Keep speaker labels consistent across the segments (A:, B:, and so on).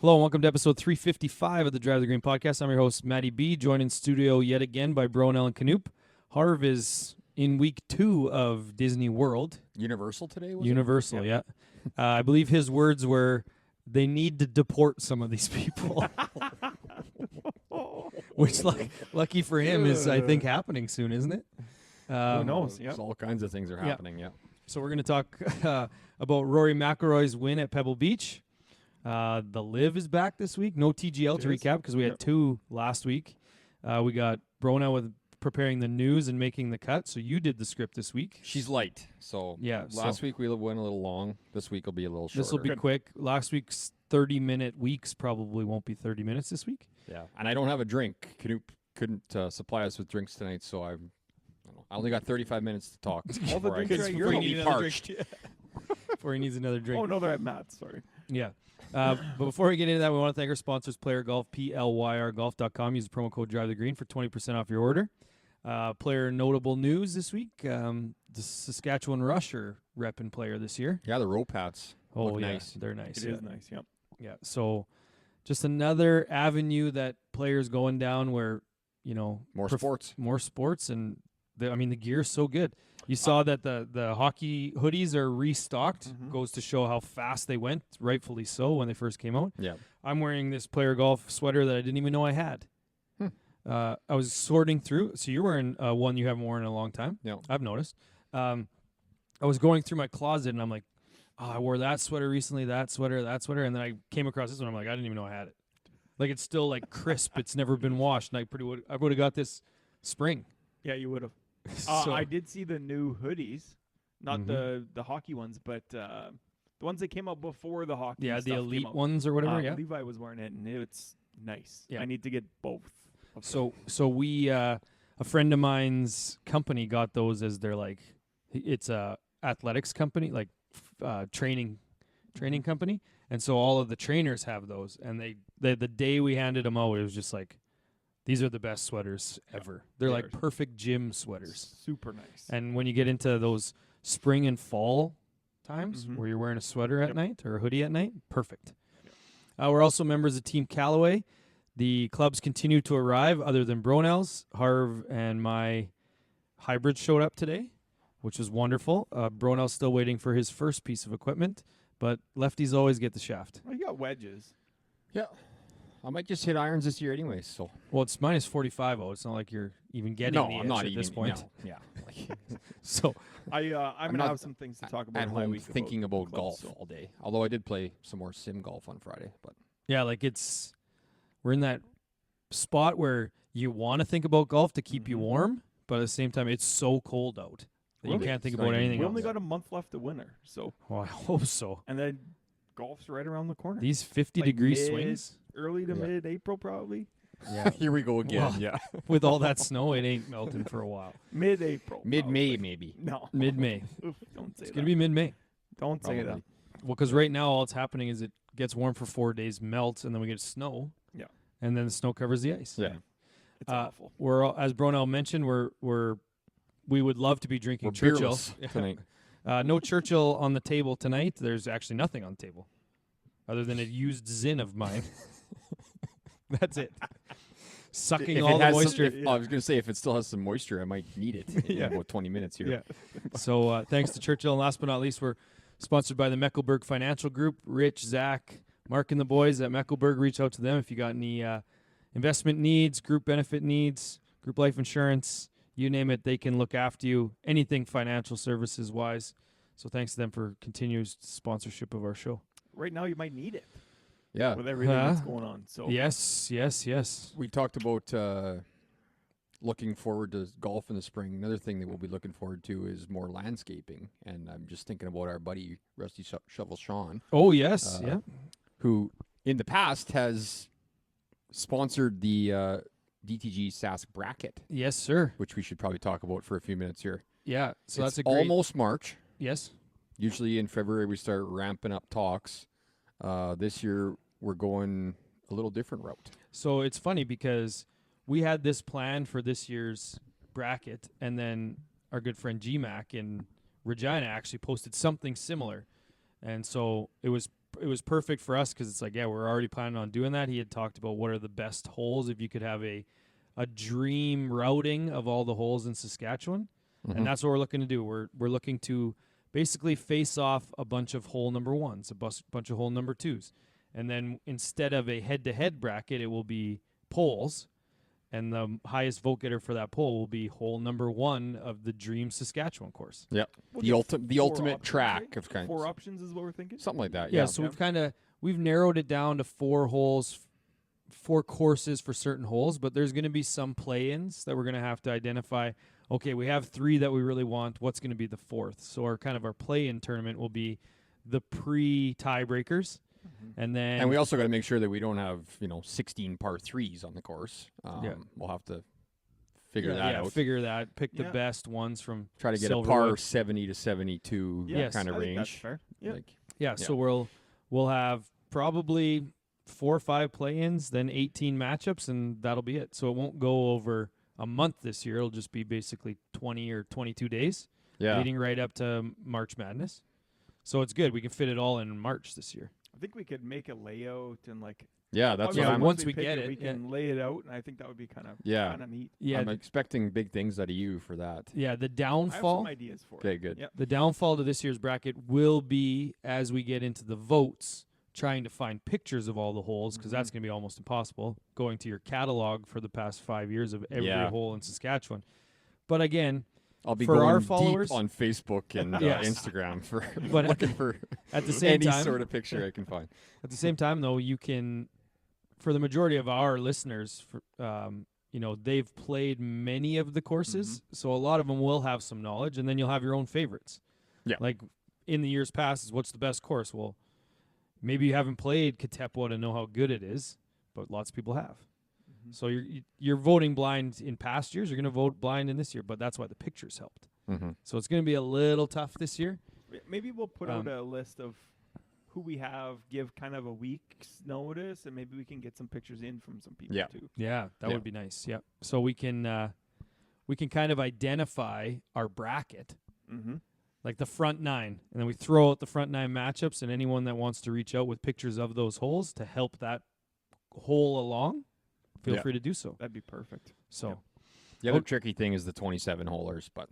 A: Hello and welcome to episode 355 of the Drive the Green podcast. I'm your host, Matty B, joined in studio yet again by Bronell and Canoop. Harv is in week 2 of Disney World.
B: Universal today, was
A: Universal, yeah. I believe his words were, they need to deport some of these people. Which, lucky for him, is, I think, happening soon, isn't it?
C: Who knows?
B: Yeah. All kinds of things are happening,
A: So we're going to talk about Rory McIlroy's win at Pebble Beach. The Live is back this week. No TGL to recap because we had 2 last week. We got Brona with preparing the news and making the cut. So you did the script this week.
B: She's light. So
A: Yeah,
B: last week we went a little long. This week will be a little shorter.
A: This will be quick. Last week's 30-minute weeks probably won't be 30 minutes this week.
B: Yeah. And I don't have a drink. Canoop couldn't supply us with drinks tonight, so I only got 35 minutes to talk.
C: All the
B: before
C: drinks
B: I
C: are
B: before
C: yours.
B: you parched.
A: Before he needs another drink.
C: Oh, no, they're at Matt's. Sorry.
A: Yeah. But before we get into that, we want to thank our sponsors, Player Golf, PLYRGolf.com. Use the promo code Drive the Green for 20% off your order. Player notable news this week. The Saskatchewan Rush are repping player this year.
B: Yeah, the rope hats.
A: Oh,
B: look
A: yeah.
B: nice.
A: They're nice.
C: It is nice, yep.
A: Yeah. So just another avenue that players going down where, you know,
B: More sports.
A: More sports. And the gear's so good. You saw that the hockey hoodies are restocked. Goes to show how fast they went, rightfully so, when they first came out.
B: Yeah.
A: I'm wearing this Player Golf sweater that I didn't even know I had. I was sorting through. So you're wearing one you haven't worn in a long time.
B: Yeah.
A: I've noticed. I was going through my closet, and I'm like, I wore that sweater recently, that sweater, and then I came across this one. I'm like, I didn't even know I had it. Like, it's still, like, crisp. It's never been washed, and I would have got this spring.
C: Yeah, you would have.
A: So-
C: I did see the new hoodies, not the hockey ones, but the ones that came out before the hockey.
A: Yeah,
C: stuff
A: the
C: came
A: elite
C: out.
A: ones or whatever, yeah.
C: Levi was wearing it, and it's nice.
A: Yeah.
C: I need to get both. of
A: So we, a friend of mine's company got those as their, like, it's a athletics company, like training company. And so all of the trainers have those. And the day we handed them out, it was just like, these are the best sweaters ever. They're like perfect gym sweaters.
C: super nice.
A: And when you get into those spring and fall times where you're wearing a sweater at night or a hoodie at night, perfect. We're also members of Team Callaway. The clubs continue to arrive other than Bronell's. Harv and my hybrid showed up today, which was wonderful. Bronell's still waiting for his first piece of equipment, but lefties always get the shaft.
C: Well, you got wedges.
B: Yeah. I might just hit irons this year anyway, so.
A: Well, it's minus 45. It's not like you're even getting the
B: I'm
A: itch
B: not
A: at
B: even,
A: this point.
B: No. Yeah.
A: So
C: I'm going to
B: not
C: have some things to talk about
B: At
C: in my
B: home
C: week
B: thinking about
C: clubs,
B: golf
C: so.
B: all day. Although I did play some more sim golf on Friday, but.
A: yeah, like we're in that spot where you want to think about golf to keep you warm, but at the same time, it's so cold out that you
C: Really?
A: can't think
B: It's not
A: about
B: even
A: anything
C: We
A: else.
C: only got a month left of winter, so
A: Well, I hope so.
C: and then golf's right around the corner.
A: These 50
C: Like
A: degree
C: mid-
A: swings.
C: Early to
B: Yeah.
C: mid-April, probably.
A: Yeah.
B: Here we go again.
A: Well,
B: Yeah.
A: With all that snow, it ain't melting for a while.
C: Mid-April.
B: Mid-May,
C: probably.
B: maybe.
C: No.
A: Mid-May.
C: Oof, don't say
A: It's
C: that.
A: going to be mid-May.
C: Don't say that.
B: Probably.
A: Well, because right now all that's happening is it gets warm for 4 days, melts, and then we get snow.
C: Yeah.
A: And then the snow covers the ice.
B: Yeah.
C: It's awful.
A: We're all, as Bronell mentioned, we would love to be drinking
B: We're
A: Churchill.
B: beerless tonight.
A: No Churchill on the table tonight. There's actually nothing on the table other than a used Zin of mine. That's it. Sucking
B: If
A: all
B: it
A: the
B: has
A: moisture.
B: I was going to say, if it still has some moisture, I might need it in about 20 minutes here.
A: Yeah. So thanks to Churchill. And last but not least, we're sponsored by the Mecklenburg Financial Group. Rich, Zach, Mark, and the boys at Mecklenburg. Reach out to them if you got any investment needs, group benefit needs, group life insurance, you name it. They can look after you. Anything financial services wise. So thanks to them for continuous sponsorship of our show.
C: Right now, you might need it
B: Yeah.
C: with everything that's
A: Huh?
C: going on. So
A: Yes.
B: We talked about looking forward to golf in the spring. Another thing that we'll be looking forward to is more landscaping. And I'm just thinking about our buddy, Rusty Shovel Sean,
A: Oh, yes. Yeah.
B: who in the past has sponsored the DTG Sask bracket,
A: Yes, sir.
B: which we should probably talk about for a few minutes here.
A: Yeah. So
B: It's
A: that's a great.
B: almost March.
A: Yes.
B: Usually in February we start ramping up talks. This year we're going a little different route.
A: So it's funny because we had this plan for this year's bracket, and then our good friend GMAC in Regina actually posted something similar. And so it was it was perfect for us because it's like, yeah, we're already planning on doing that. He had talked about what are the best holes if you could have a dream routing of all the holes in Saskatchewan, and that's what we're looking to do. We're looking to basically face off a bunch of hole number ones, a bunch of hole number twos, and then instead of a head-to-head bracket, it will be polls, and the highest vote getter for that poll will be hole number one of the Dream Saskatchewan course.
B: Yep.
C: We'll
B: The
C: get
B: ultimate
C: options,
B: track
C: right?
B: of kind.
C: 4 options is what we're thinking.
B: Something like that.
A: Yeah,
B: Yeah.
A: so we've narrowed it down to 4 holes, 4 courses for certain holes, but there's going to be some play-ins that we're going to have to identify. Okay, we have 3 that we really want. What's going to be the 4th? So our play-in tournament will be the pre-tiebreakers, and then
B: And we also got to make sure that we don't have 16 par 3s on the course.
A: Yeah.
B: We'll have to figure that out.
A: Figure that. Pick the
C: Yeah.
A: best ones from.
B: Try to get a
A: Silverwood.
B: par 70 to 72
A: Yes.
B: kind of
C: I think
B: range.
C: that's fair. Yeah.
A: Yeah, so we'll have probably 4 or 5 play-ins, then 18 matchups, and that'll be it. So it won't go over a month this year. It'll just be basically 20 or 22 days, leading right up to March Madness. So it's good. We can fit it all in March this year.
C: I think we could make a layout and like.
B: Yeah, that's
C: obviously
B: what I'm.
A: once we
C: pick
A: get it,
C: we can lay it out, and I think that would be kind of neat.
A: Yeah,
B: I'm expecting big things out of you for that.
A: the
C: I have
A: downfall.
C: some ideas for
B: Okay,
C: it.
B: good.
C: Yep.
A: The downfall to this year's bracket will be as we get into the votes, trying to find pictures of all the holes because that's going to be almost impossible. Going to your catalog for the past 5 years of every hole in Saskatchewan, but again,
B: I'll be
A: for
B: going
A: our
B: deep
A: followers
B: on Facebook and
A: Yes.
B: Instagram for
A: But
B: looking for
A: at the same
B: any
A: time,
B: sort of picture I can find.
A: At the same time, though, you can, for the majority of our listeners, they've played many of the courses, so a lot of them will have some knowledge, and then you'll have your own favorites.
B: Yeah.
A: Like in the years past, is what's the best course? Well, maybe you haven't played Katepwa to know how good it is, but lots of people have. So you're voting blind in past years. You're going to vote blind in this year, but that's why the pictures helped. So it's going to be a little tough this year.
C: Maybe we'll put out a list of who we have, give kind of a week's notice, and maybe we can get some pictures in from some people too.
A: Yeah, that would be nice. Yeah, so we can kind of identify our bracket, like the front 9, and then we throw out the front 9 matchups, and anyone that wants to reach out with pictures of those holes to help that hole along, feel free to do so.
C: That'd be perfect.
A: So
B: The other tricky thing is the 27 holers, but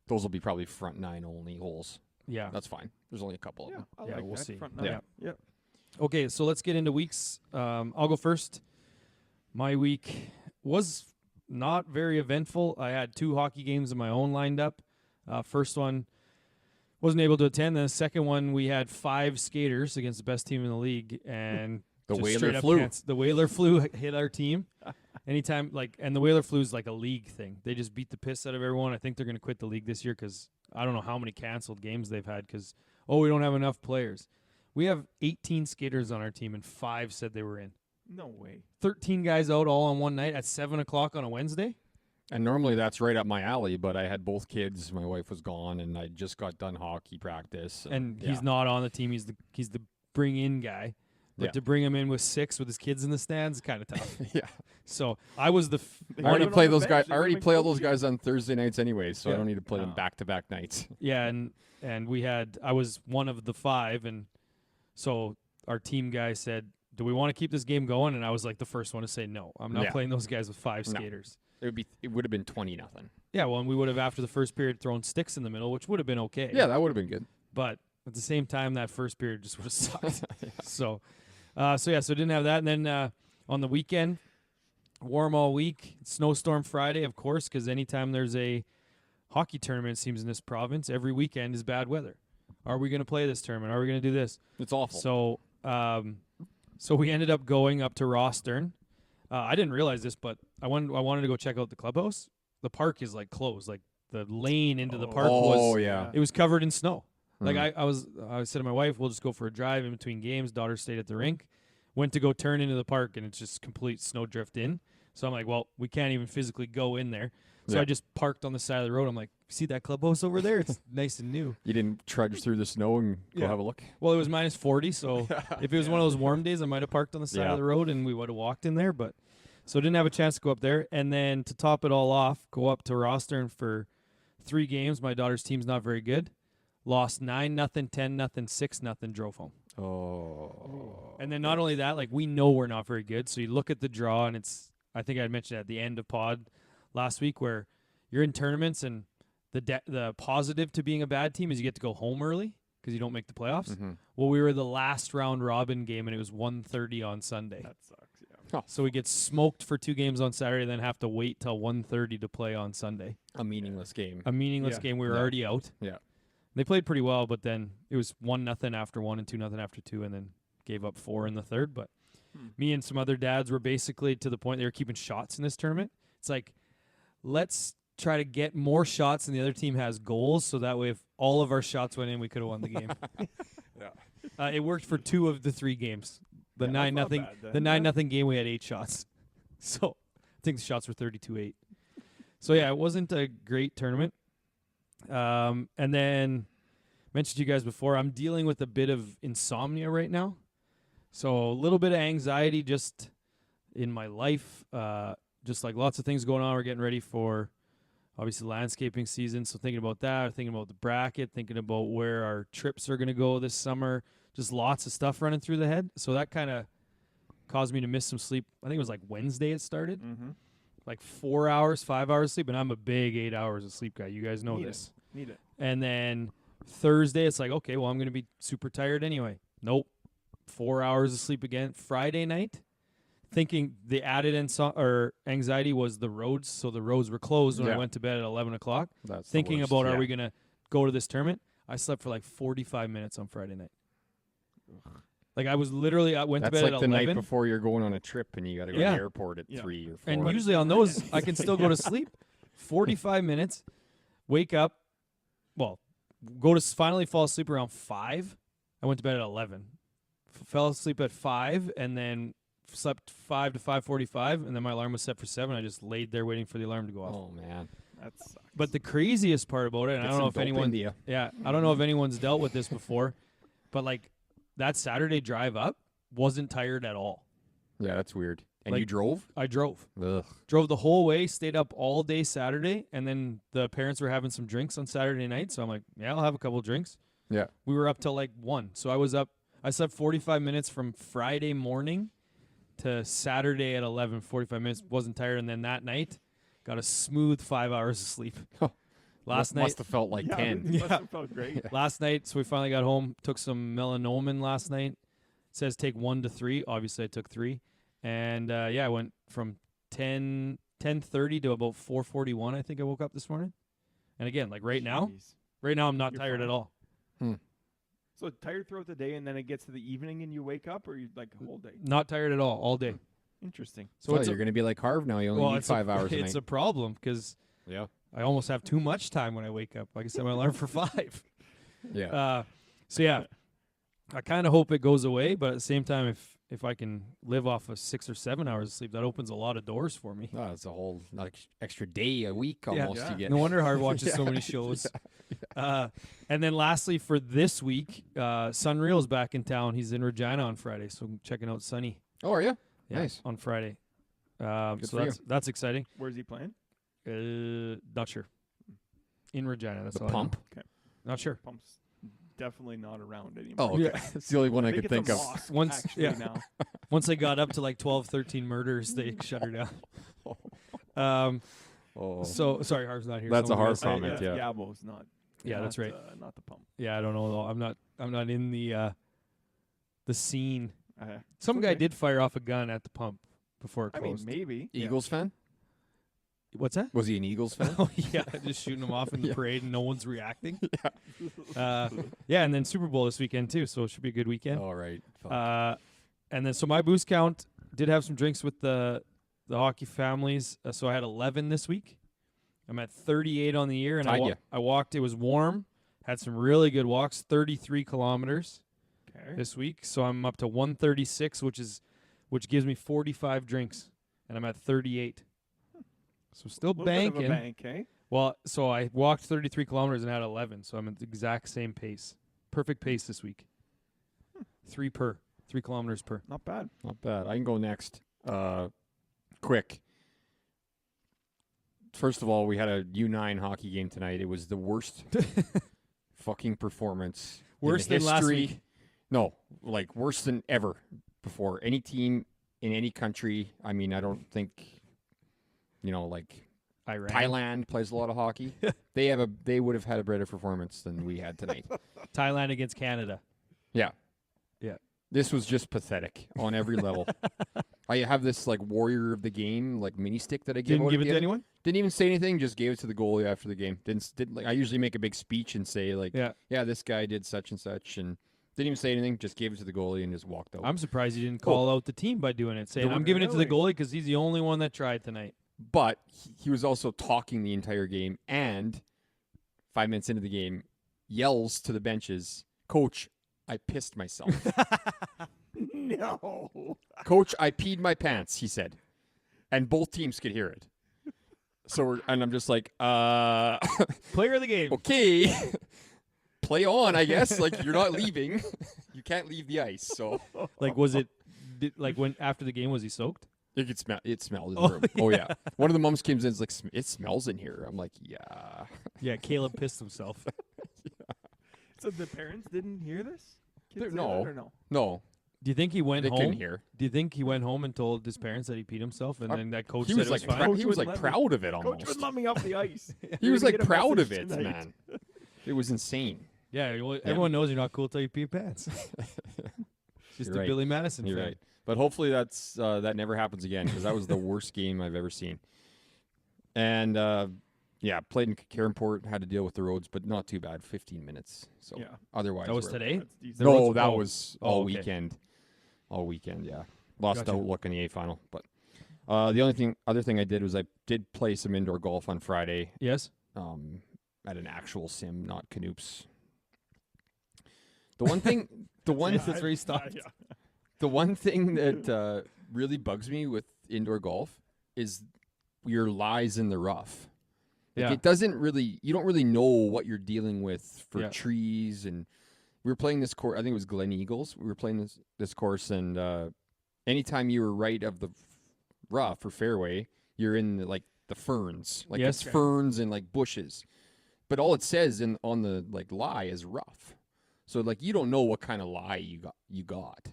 B: those will be probably front 9 only holes.
A: yeah,
B: That's fine. There's only a couple of them.
C: I
A: Yeah,
C: like
A: we'll
C: that.
A: see.
C: Front
B: Yeah.
C: 9. Yep.
A: okay. So let's get into weeks. I'll go first. My week was not very eventful. I had 2 hockey games of my own lined up. First one wasn't able to attend. The second one, we had 5 skaters against the best team in the league, and
B: The
A: just
B: Whaler
A: straight up
B: flu.
A: The Whaler flu hit our team. Anytime, and the Whaler flu is like a league thing. They just beat the piss out of everyone. I think they're going to quit the league this year because I don't know how many canceled games they've had because, we don't have enough players. We have 18 skaters on our team, and 5 said they were in.
C: No way.
A: 13 guys out all on one night at 7 o'clock on a Wednesday.
B: And normally that's right up my alley, but I had both kids. My wife was gone, and I just got done hockey practice.
A: And he's not on the team. He's the bring-in guy. But to bring him in with 6 with his kids in the stands is kind of tough.
B: Yeah.
A: So I was the.
B: I already play those guys. I
C: They're
B: already
C: gonna
B: play all
C: coach
B: those
C: you.
B: guys on Thursday nights anyway, so I
A: Yeah.
B: don't need to play them back-to-back nights.
A: Yeah, and I was one of the 5, and so our team guy said, "Do we want to keep this game going?" And I was like the first one to say, "No, I'm not playing those guys with 5
B: No.
A: skaters."
B: It would have been 20-0.
A: Yeah, well, and we would have after the first period thrown sticks in the middle, which would have been okay.
B: Yeah, that would have been good.
A: But at the same time, that first period just would have sucked. So didn't have that. And then on the weekend, warm all week, snowstorm Friday, of course, because anytime there's a hockey tournament, it seems in this province, every weekend is bad weather. Are we going to play this tournament? Are we going to do this?
B: It's awful.
A: So we ended up going up to Rostern. I didn't realize this, but I wanted to go check out the clubhouse. The park is like closed. Like the lane into the park
B: yeah.
A: it was covered in snow. Like I said to my wife, we'll just go for a drive in between games. Daughter stayed at the rink. Went to go turn into the park, and it's just complete snowdrift in. So I'm like, well, we can't even physically go in there. So I just parked on the side of the road. I'm like, see that clubhouse over there? It's nice and new.
B: You didn't trudge through the snow and go have a look?
A: Well, it was minus 40, so if it was one of those warm days, I might have parked on the side of the road and we would have walked in there. But so didn't have a chance to go up there. And then to top it all off, go up to Rostern for 3 games. My daughter's team's not very good. Lost 9-0, 10-0, 6-0, drove home.
B: Oh.
A: And then not only that, like we know we're not very good. So you look at the draw, and I think I mentioned at the end of pod last week where you're in tournaments, and the positive to being a bad team is you get to go home early because you don't make the playoffs.
B: Mm-hmm.
A: Well, we were the last round robin game, and it was 1:30 on Sunday.
C: That sucks. Yeah.
A: So we get smoked for 2 games on Saturday, then have to wait till 1:30 to play on Sunday.
B: A meaningless game.
A: A meaningless game. We were already out.
B: Yeah.
A: They played pretty well, but then it was 1-0 after 1 and 2-0 after 2, and then gave up 4 in the third. But me and some other dads were basically to the point they were keeping shots in this tournament. It's like, let's try to get more shots than the other team has goals, so that way if all of our shots went in, we could have won the game. It worked for 2 of the 3 games. The 9-0 game, we had 8 shots. So I think the shots were 32-8. So yeah, it wasn't a great tournament. And then mentioned to you guys before, I'm dealing with a bit of insomnia right now. So a little bit of anxiety just in my life. Just like lots of things going on. We're getting ready for obviously landscaping season. So thinking about that, thinking about the bracket, thinking about where our trips are going to go this summer. Just lots of stuff running through the head. So that kind of caused me to miss some sleep. I think it was like Wednesday it started.
C: Mm-hmm.
A: Like 4 hours, 5 hours sleep. And I'm a big 8 hours of sleep guy. You guys know this.
C: Need it.
A: And then Thursday, it's like, okay, well, I'm going to be super tired anyway. Nope. 4 hours of sleep again. Friday night, thinking the added anxiety was the roads. So the roads were closed when I went to bed at 11 o'clock.
B: That's
A: thinking about, are we going to go to this tournament? I slept for like 45 minutes on Friday night. Like I was literally, I went to bed
B: like
A: at
B: the
A: 11.
B: night before you're going on a trip and you got to go to the airport at 3 or 4.
A: And usually on those, I can still go to sleep. 45 minutes, wake up, finally fall asleep around 5. I went to bed at 11. Fell asleep at 5 and then slept 5 to 5:45, and then my alarm was set for 7. I just laid there waiting for the alarm to go off.
B: Oh man,
C: that sucks.
A: But the craziest part about it, and I don't know if anyone's dealt with this before, but like that Saturday drive up wasn't tired at all.
B: Yeah, that's weird. And
A: Like,
B: you drove?
A: I drove.
B: Ugh.
A: Drove the whole way, stayed up all day Saturday, and then the parents were having some drinks on Saturday night, so I'm like, yeah, I'll have a couple of drinks.
B: Yeah.
A: We were up till like 1. So I slept 45 minutes from Friday morning to Saturday at 11, 45 minutes, wasn't tired, and then that night, got a smooth 5 hours of sleep. Last night
B: must have felt like 10.
C: Must have felt great.
A: Last night, so we finally got home, took some melanomen last night. It says take 1 to 3. Obviously, I took 3. And, I went from 10:30 to about 4:41, I think I woke up this morning. And again, like right now, I'm not tired at all.
C: So tired throughout the day, and then it gets to the evening, and you wake up, or you like the whole day?
A: Not tired at all day.
C: Interesting.
A: So
B: you're going to be like Harv now. You only need 5 hours a night.
A: It's a problem because I almost have too much time when I wake up. Like I said, my alarm for 5.
B: Yeah.
A: I kind of hope it goes away, but at the same time, if I can live off of 6 or 7 hours of sleep, that opens a lot of doors for me.
B: Oh, it's a whole extra day a week almost you get.
A: No wonder Harv watches so many shows. And then lastly, for this week, Sunreal's back in town. He's in Regina on Friday, so I'm checking out Sunny.
B: Oh, are you?
A: Yeah,
B: Nice.
A: on Friday.
B: For
A: That's exciting.
C: Where's he playing?
A: Not sure. In Regina. That's
B: The
A: all
B: Pump?
A: I know. Not sure.
C: Pump's definitely not around anymore.
B: Oh, okay. That's the only one I could think of.
A: Once
C: now.
A: Once they got up to like 12, 13 murders, they shut her down. So sorry, Harv's not here.
B: That's a Harv
A: Someone
B: comment. Yeah.
C: Gabo's not.
A: Yeah, that's right.
C: Not the Pump.
A: Yeah, I don't know. I'm not in the scene. Some
C: okay.
A: guy did fire off a gun at the Pump before it
C: I mean,
A: closed.
C: maybe.
B: Eagles fan?
A: What's that?
B: Was he an Eagles fan?
A: Oh yeah, just shooting them off in the parade and no one's reacting. And then Super Bowl this weekend too, so it should be a good weekend.
B: All right.
A: And then so my boost count did have some drinks with the hockey families. So I had 11 this week. I'm at 38 on the year, and I walked. It was warm. Had some really good walks. 33 kilometers this week. So I'm up to 136, which gives me 45 drinks, and I'm at 38. So still banking.
C: Bit of a bank, eh?
A: Well, so I walked 33 kilometers and had 11, so I'm at the exact same pace. Perfect pace this week. 3 kilometers per.
C: Not bad.
B: Not bad. I can go next. Quick. First of all, we had a U9 hockey game tonight. It was the worst fucking performance.
A: Worse than last week.
B: No, like worse than ever before. Any team in any country. I mean, I don't think, like
A: Iran.
B: Thailand plays a lot of hockey. They would have had a better performance than we had tonight.
A: Thailand against Canada.
B: Yeah.
A: Yeah.
B: This was just pathetic on every level. I have this like warrior of the game like mini stick that I give.
A: Didn't
B: out
A: give
B: at
A: it
B: the
A: to
B: end.
A: anyone?
B: Didn't even say anything. Just gave it to the goalie after the game. Didn't like I usually make a big speech and say like, yeah, this guy did such and such, and didn't even say anything. Just gave it to the goalie and just walked out.
A: I'm surprised you didn't call out the team by doing it, saying I'm giving it to the goalie because he's the only one that tried tonight.
B: But he was also talking the entire game, and 5 minutes into the game, yells to the benches, "Coach, I pissed myself."
C: No.
B: "Coach, I peed my pants," he said. And both teams could hear it. So I'm just like,
A: Player of the game.
B: Okay. Play on, I guess. Like, you're not leaving. You can't leave the ice. So
A: Like, was it like when after the game was he soaked?
B: you could smell it smelled in the room. Oh yeah. One of the moms came in and is like, "It smells in here." I'm like, yeah.
A: Yeah, Caleb pissed himself.
C: So the parents didn't hear this?
B: No.
A: Do you think he went
B: They
A: home?
B: couldn't hear.
A: Do you think he went home and told his parents that he peed himself, and then that coach
B: He
A: said
B: was
A: it was
B: like
A: fine?
B: he was like proud of it
C: Coach
B: almost.
C: would let me off the ice.
B: He
C: You're
B: was
C: gonna
B: like
C: get a
B: proud of
C: message
B: it,
C: tonight.
B: man. It was insane.
A: Yeah, well, everyone knows you're not cool till you pee your pants. Just
B: You're
A: a
B: right.
A: Billy Madison
B: You're
A: fan.
B: right. But hopefully that never happens again, because that was the worst game I've ever seen. And played in Carenport, had to deal with the roads, but not too bad. 15 minutes. So
C: Yeah.
B: otherwise,
A: That was
B: we're-
A: today?
C: That's decent.
A: The
B: No,
A: roads-
B: that
A: oh.
B: was
A: Oh,
B: all
A: okay.
B: weekend. All weekend, yeah. Lost
A: Gotcha.
B: outlook in the A final, but the other thing I did was I did play some indoor golf on Friday.
A: Yes.
B: At an actual sim, not Canoops. The one thing,
A: That's where he stopped.
B: the one thing that really bugs me with indoor golf is your lies in the rough. Like,
A: Yeah.
B: it doesn't really, you don't really know what you're dealing with for
A: Yeah.
B: trees. And we were playing this course, I think it was Glen Eagles. We were playing this course, and anytime you were right of the rough or fairway, you're in the ferns. Like,
A: Yes.
B: it's ferns and like bushes. But all it says on the lie is rough. So you don't know what kind of lie you got.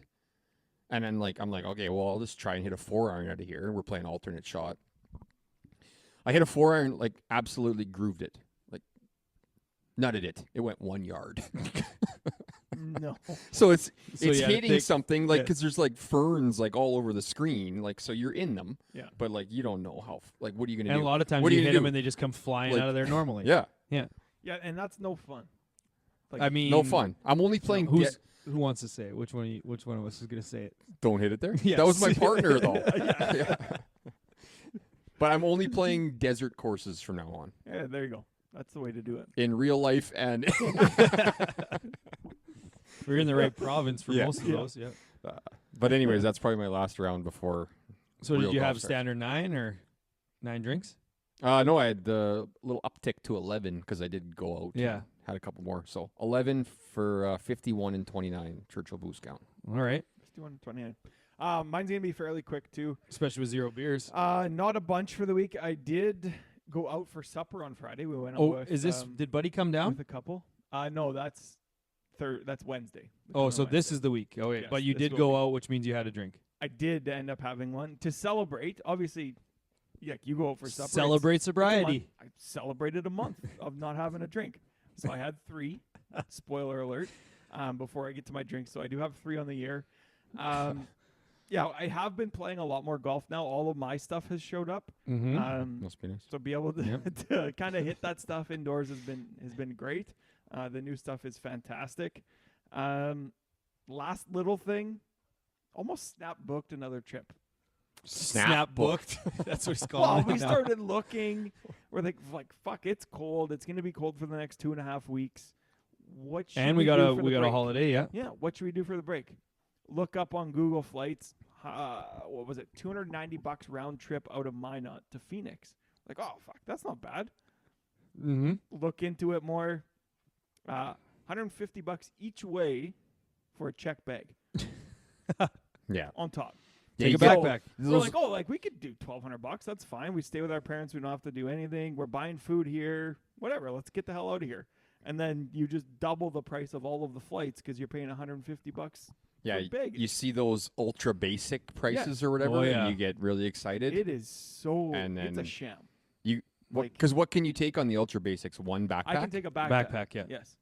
B: And then I'm like, okay, well, I'll just try and hit a 4-iron out of here. We're playing alternate shot. I hit a 4-iron, absolutely grooved it. Nutted it. It went 1 yard.
C: No.
B: So it's
A: you had to
B: hitting
A: think-
B: something because there's ferns all over the screen. So you're in them.
C: Yeah.
B: But you don't know how, what are you going to
A: And
B: do?
A: a lot of times
B: What are
A: you
B: you
A: hit
B: gonna
A: them
B: do?
A: and they just come flying
B: Like-
A: out of there normally.
B: Yeah.
A: Yeah.
C: Yeah, and that's no fun.
A: I mean,
B: No fun. I'm only playing.
A: Who wants to say it? Which one of us is going to say it?
B: Don't hit it there.
A: Yes.
B: That was my partner though. Yeah. But I'm only playing desert courses from now on.
C: Yeah, there you go. That's the way to do it.
B: In real life and
A: We're in the right province for
B: Yeah.
A: most of
C: Yeah.
A: those. Yeah.
B: but anyways, that's probably my last round before.
A: So
B: Real
A: did you
B: golf
A: have
B: starts.
A: standard 9 or 9 drinks?
B: No, I had the little uptick to 11 because I did go out.
A: Yeah.
B: and had a couple more. So 11 for 51 and 29 Churchill boost count.
A: All right.
C: 51-29. Mine's going to be fairly quick, too.
A: Especially with 0 beers.
C: Not a bunch for the week. I did go out for supper on Friday. We went out
A: Oh,
C: with,
A: is this? Did Buddy come down?
C: with a couple. No, that's that's Wednesday.
A: Oh, so this is the week. Oh, yeah.
C: Yes,
A: But you
C: this
A: did
C: will
A: go
C: be.
A: out, which means you had a drink.
C: I did end up having one to celebrate. Obviously, you go out for supper.
A: Celebrate
C: it's a month.
A: sobriety.
C: I celebrated a month of not having a drink. So I had 3. Spoiler alert. Before I get to my drink. So I do have 3 on the year. Yeah, I have been playing a lot more golf now. All of my stuff has showed up.
A: Mm-hmm.
B: Must be nice.
C: So be able to,
A: Yep.
C: to kind of hit that stuff indoors has been great. The new stuff is fantastic. Last little thing, almost snap booked another trip.
A: Snap booked. That's what it's
C: Well,
A: called.
C: we
A: now.
C: started looking. We're like, fuck, it's cold. It's gonna be cold for the next 2.5 weeks. What should
A: And
C: we
A: we got
C: do
A: a
C: for
A: we
C: the
A: got a
C: break?
A: holiday. Yeah.
C: Yeah, what should we do for the break? Look up on Google flights. What was it? $290 round trip out of Minot to Phoenix. Like, oh fuck, that's not bad.
A: Mm-hmm.
C: Look into it more. $150 each way for a check bag
B: Yeah.
C: on top.
A: Take a
C: So
A: backpack.
C: We're like, we could do $1,200. That's fine. We stay with our parents. We don't have to do anything. We're buying food here. Whatever. Let's get the hell out of here. and then you just double the price of all of the flights because you're paying $150.
B: Yeah,
C: for big.
B: you see those ultra basic prices or whatever,
A: Oh, yeah.
B: and you get really excited.
C: It is so.
B: And
C: It's a
B: then
C: sham.
B: Because what can you take on the ultra basics? One backpack.
C: I can take a backpack.
A: Backpack, yeah.
C: Yes.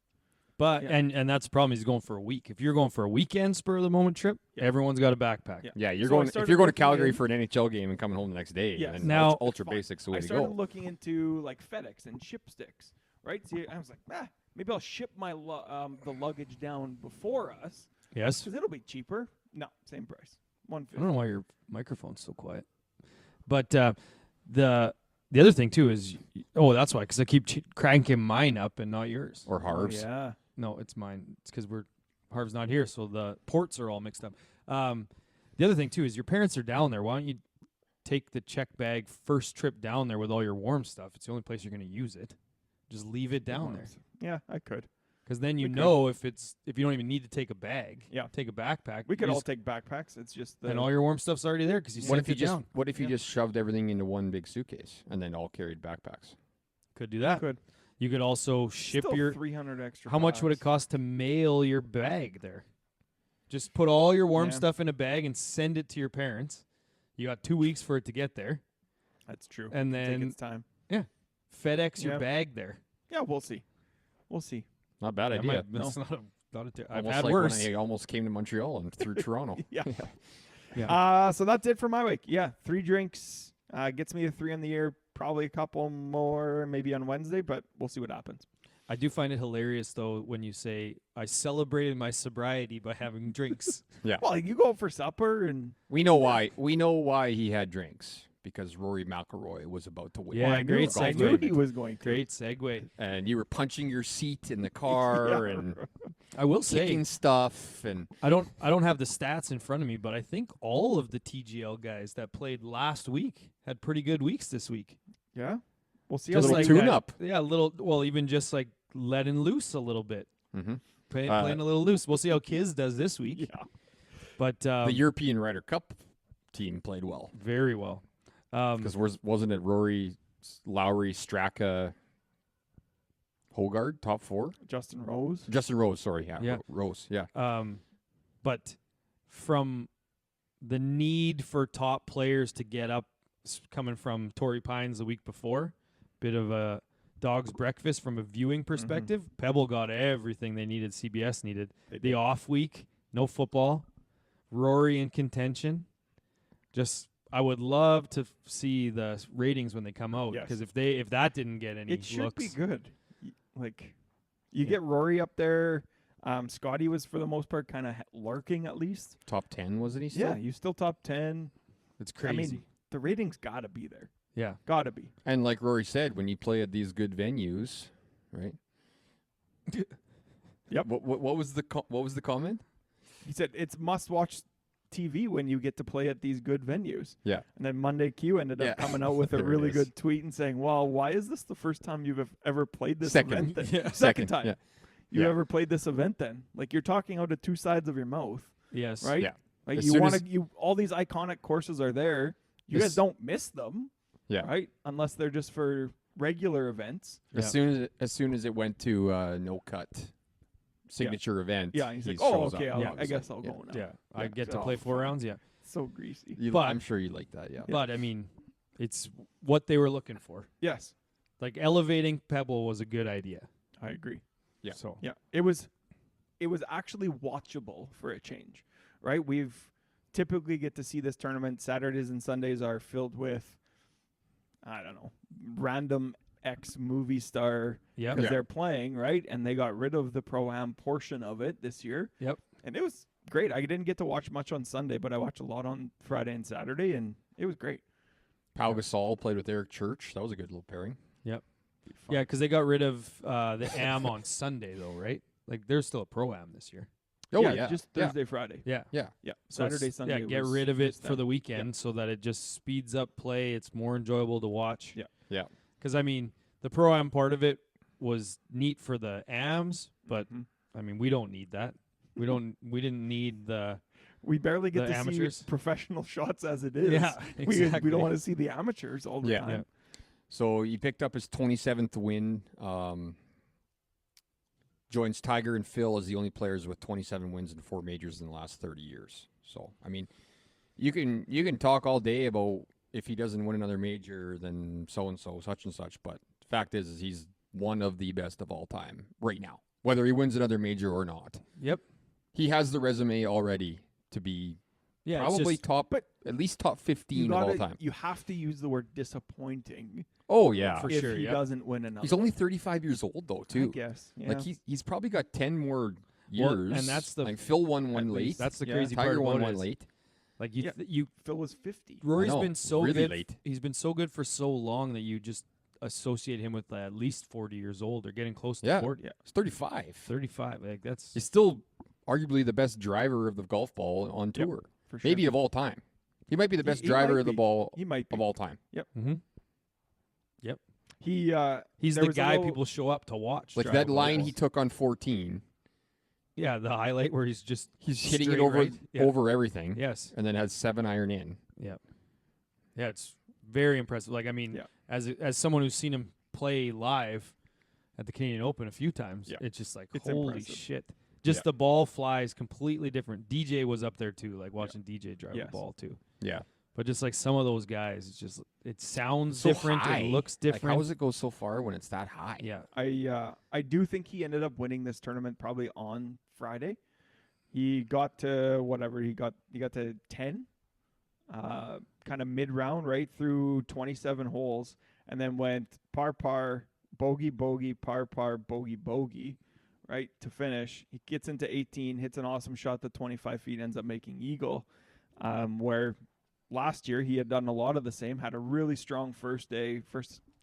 A: But
C: Yeah.
A: and that's the problem. He's going for a week. If you're going for a weekend spur of the moment trip,
C: Yeah.
A: everyone's got a backpack.
C: Yeah.
B: Yeah, you're
C: So I
B: going. If
C: started
B: you're going to
C: looking
B: Calgary
C: in-
B: for an NHL game and coming home the next day,
C: Yes.
B: then
A: Now-
B: ultra
C: Fine.
B: basics the way
C: I
B: to
C: started
B: go.
C: looking into like FedEx and ship sticks, right? See, I was like, maybe I'll ship my the luggage down before us
A: Yes.
C: because it'll be cheaper. No, same price,
A: I don't know
C: $150.
A: why your microphone's so quiet. But the other thing too is, that's why, because I keep cranking mine up and not yours.
B: Or Harv's.
C: Yeah.
A: No, it's mine. It's because Harv's not here, so the ports are all mixed up. The other thing too is your parents are down there. Why don't you take the check bag first trip down there with all your warm stuff? It's the only place you're going to use it. Just leave it down there,
C: Yeah, I could.
A: because then you
C: We could.
A: know if you don't even need to take a bag.
C: Yeah.
A: Take a backpack.
C: We could
A: you
C: all
A: just-
C: take backpacks. It's just the
A: and all your warm stuff's already there because you
B: What
A: sent
B: if you
A: it
B: just
A: down.
B: What if you
C: Yeah.
B: just shoved everything into one big suitcase and then all carried backpacks?
A: Could do that.
C: could
A: You could also ship
C: still
A: your.
C: 300 extra.
A: How much would it
C: bucks.
A: cost to mail your bag there? Just put all your warm
C: Yeah.
A: stuff in a bag and send it to your parents. You got 2 weeks for it to get there.
C: That's true.
A: And
C: Take
A: then
C: its time.
A: FedEx your
C: Yeah.
A: bag there.
C: Yeah, we'll see. We'll see.
B: Not a bad
A: That
B: idea.
A: might- that's not a I've
B: Almost
A: had
B: like
A: worse.
B: when I almost came to Montreal and through Toronto.
C: Yeah.
A: Yeah.
C: So that's it for my week. Yeah, 3 drinks gets me to 3 on the year. Probably a couple more, maybe on Wednesday, but we'll see what happens.
A: I do find it hilarious though when you say I celebrated my sobriety by having drinks.
C: Well, you go out for supper and
B: We know why. We know why he had drinks, because Rory McIlroy was about to win.
A: Yeah,
C: I
A: great
C: knew, I
A: segue.
C: knew he was going to.
A: Great segue.
B: And you were punching your seat in the car
C: Yeah.
B: and
A: I will say
B: kicking stuff and
A: I don't have the stats in front of me, but I think all of the TGL guys that played last week had pretty good weeks this week.
C: Yeah, we'll see.
A: Just
C: how
B: little
A: like
C: they-
B: tune-up.
A: Yeah, a little. Well, even just like letting loose a little bit, playing a little loose. We'll see how Kiz does this week.
C: Yeah,
A: But
B: the European Ryder Cup team played well.
A: very well.
B: Because wasn't it Rory, Lowry, Straka, Hogard, top 4?
C: Justin Rose.
B: Justin Rose, sorry. Yeah.
A: Yeah.
B: Rose, yeah.
A: But from the need for top players to get up, coming from Torrey Pines the week before, bit of a dog's breakfast from a viewing perspective. Pebble got everything they needed. CBS needed.
C: They
A: The
C: did.
A: off week, no football. Rory in contention. Just, I would love to see the ratings when they come out,
C: Yes.
A: because if that didn't get any
C: It should
A: looks,
C: be good. Like, you
A: Yeah.
C: get Rory up there. Scotty was for the most part kind of lurking at least.
B: Top 10, wasn't he
C: Yeah,
B: still?
C: you still top 10.
A: it's crazy.
C: I mean, the ratings gotta be there.
A: yeah.
C: Gotta be.
B: And like Rory said, when you play at these good venues, right?
C: Yep.
B: What was the what was the comment?
C: He said it's must-watch TV when you get to play at these good venues.
B: Yeah.
C: And then Monday Q ended
B: Yeah.
C: up coming out with a
B: There it
C: really
B: is.
C: good tweet and saying, "Well, why is this the first time you've ever played this
B: Second.
C: event? Then?
A: Yeah.
C: Second time
B: Yeah.
C: you
B: Yeah.
C: ever played this event? Then, like, you're talking out of two sides of your mouth,
A: Yes.
C: right?
B: Yeah.
C: Like
B: As
C: you
B: soon
C: want
B: as-
C: to, all these iconic courses are there. You
B: As-
C: guys don't miss them,
B: Yeah.
C: right? Unless they're just for regular events.
B: As soon as it went to no cut signature event,
C: Yeah, he's
B: he
C: like, "Oh,
B: shows
C: okay,
B: up.
A: Yeah.
C: I guess I'll
B: Yeah.
C: go now."
A: Yeah. I
C: Yeah.
A: get to
C: Oh,
A: play 4
C: fine.
A: rounds. Yeah.
C: So greasy.
A: But-
B: I'm sure you like that. Yeah.
A: But I mean, it's what they were looking for.
C: Yes,
A: Like elevating Pebble was a good idea.
C: I agree.
B: Yeah.
A: So
C: Yeah, it was actually watchable for a change, right? We've typically get to see this tournament. Saturdays and Sundays are filled with, I don't know, random ex movie star
A: yeah.
C: because
B: Yeah.
C: they're playing, right? And they got rid of the Pro-Am portion of it this year.
A: Yep.
C: And it was great. I didn't get to watch much on Sunday, but I watched a lot on Friday and Saturday, and it was great.
B: Pau Gasol played with Eric Church. That was a good little pairing.
C: Be fun.
A: Yeah, because they got rid of the Am on Sunday though, right? Like there's still a Pro-Am this year.
B: Oh yeah,
C: just
B: Yeah.
C: Thursday, Friday.
A: Yeah.
B: Yeah.
C: Yeah,
A: So it's-
C: Saturday, Sunday.
A: Yeah, get
C: was
A: rid of it
C: just
A: for
C: them.
A: the weekend so that it just speeds up play. It's more enjoyable to watch.
C: Yeah.
B: Yeah.
A: Because I mean, the Pro-Am part of it was neat for the AMs, but
C: Mhm.
A: I mean, we don't need that. We didn't need the.
C: We barely get
A: The
C: to
A: amateurs?
C: see professional shots as it is.
A: Yeah,
C: We
A: exactly.
C: don't want to see the amateurs all the
B: Yeah.
C: time.
A: Yeah.
B: So he picked up his 27th win. joins Tiger and Phil as the only players with 27 wins and 4 majors in the last 30 years. So, I mean, you can talk all day about if he doesn't win another major, then so-and-so, such and such. But the fact is he's one of the best of all time right now, whether he wins another major or not.
A: Yep.
B: He has the resume already to be probably at least top 15 of all time.
C: You have to use the word disappointing.
B: Oh, yeah.
A: For
C: if
A: sure,
C: he
A: yep.
C: doesn't win another.
B: He's only 35 years old, though, too.
C: I guess. Yeah.
B: Like, he's probably got 10 more
A: Well,
B: years.
A: and that's the-
B: like, Phil won one
C: At
B: late.
C: least.
A: That's the
C: Yeah.
A: crazy part
B: Tiger
A: about
B: won
A: it
B: one
A: is,
B: late.
A: like
C: Yeah. Phil was 50.
A: Rory's
B: I know,
A: been so
B: really
A: good.
B: late.
A: He's been so good for so long that you just associate him with at least 40 years old or getting close to
B: Yeah.
A: 40.
C: Yeah.
B: He's 35.
A: 35. Like that's
B: He's still arguably the best driver of the golf ball on
C: Yep.
B: tour.
C: For sure.
B: Maybe of all time. He might be the best
C: he
B: driver
C: might
B: of the
C: be.
B: ball
C: He might be.
B: of all time.
A: mm-hmm.
C: He
A: He's
C: there
A: the
C: was a
A: guy
C: little-
A: people show up to watch.
B: Like
A: drive
B: that
A: golf
B: line
A: balls.
B: he took on 14,
A: Yeah, the highlight where he's
B: hitting it
A: straight
B: over
A: right. Yeah.
B: over everything,
A: Yes.
B: and then has 7 iron in.
A: Yeah, it's very impressive. Like I mean,
C: Yeah.
A: as someone who's seen him play live at the Canadian Open a few times,
C: Yeah.
A: it's just like
C: It's
A: holy
C: impressive.
A: shit. Just
C: Yeah.
A: the ball flies completely different. DJ was up there too, like watching DJ drive
C: Yes.
A: the ball too.
B: Yeah,
A: But just like some of those guys, it's just it sounds
B: so
A: different.
B: high.
A: It looks
B: Like,
A: different.
B: how does it go so far when it's that high?
A: Yeah.
C: I do think he ended up winning this tournament probably on Friday. He got to whatever he got to 10, kind of mid round right through 27 holes, and then went par bogey par bogey right to finish. He gets into 18, hits an awesome shot to 25 feet, ends up making eagle. Where last year he had done a lot of the same, had a really strong first day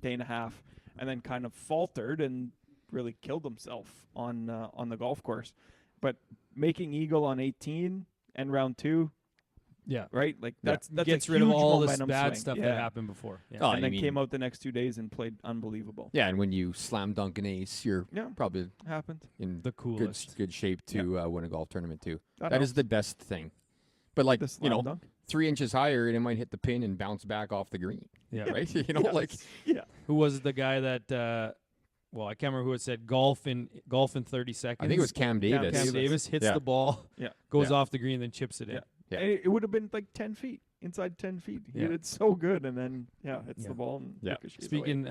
C: and a half, and then kind of faltered and really killed himself on the golf course. But making eagle on 18 and round 2,
A: Yeah.
C: right? Like that's
A: Gets
C: a
A: rid of
C: huge
A: all this
C: momentum
A: bad
C: swing.
A: stuff
C: Yeah.
A: that happened before. Yeah.
B: Oh,
C: And
B: you
C: then
B: mean-
C: came out the next 2 days and played unbelievable.
B: Yeah, and when you slam dunk an ace, you're
C: Yeah,
B: probably
C: happened.
B: in
A: The coolest.
B: good shape to win a golf tournament too.
C: That
B: That is
C: helps.
B: the best thing. But like
C: The
B: you
C: slam
B: know,
C: dunk.
B: 3 inches higher, and it might hit the pin and bounce back off the green.
A: Yeah.
B: Right? You know, like
C: yeah.
A: Who was the guy that well, I can't remember who it said golf in 30 seconds.
B: I think it was Cam Davis.
A: Cam Davis hits
B: Yeah.
A: the ball,
C: Yeah.
A: goes
B: Yeah.
A: off the green, then chips it in.
C: Yeah.
B: Yeah.
C: And it would have been like 10 feet, inside 10 feet. He
A: Yeah.
C: did so good, and then hits
A: Yeah.
C: the ball and
B: Yeah.
C: ricochets away.
A: Speaking,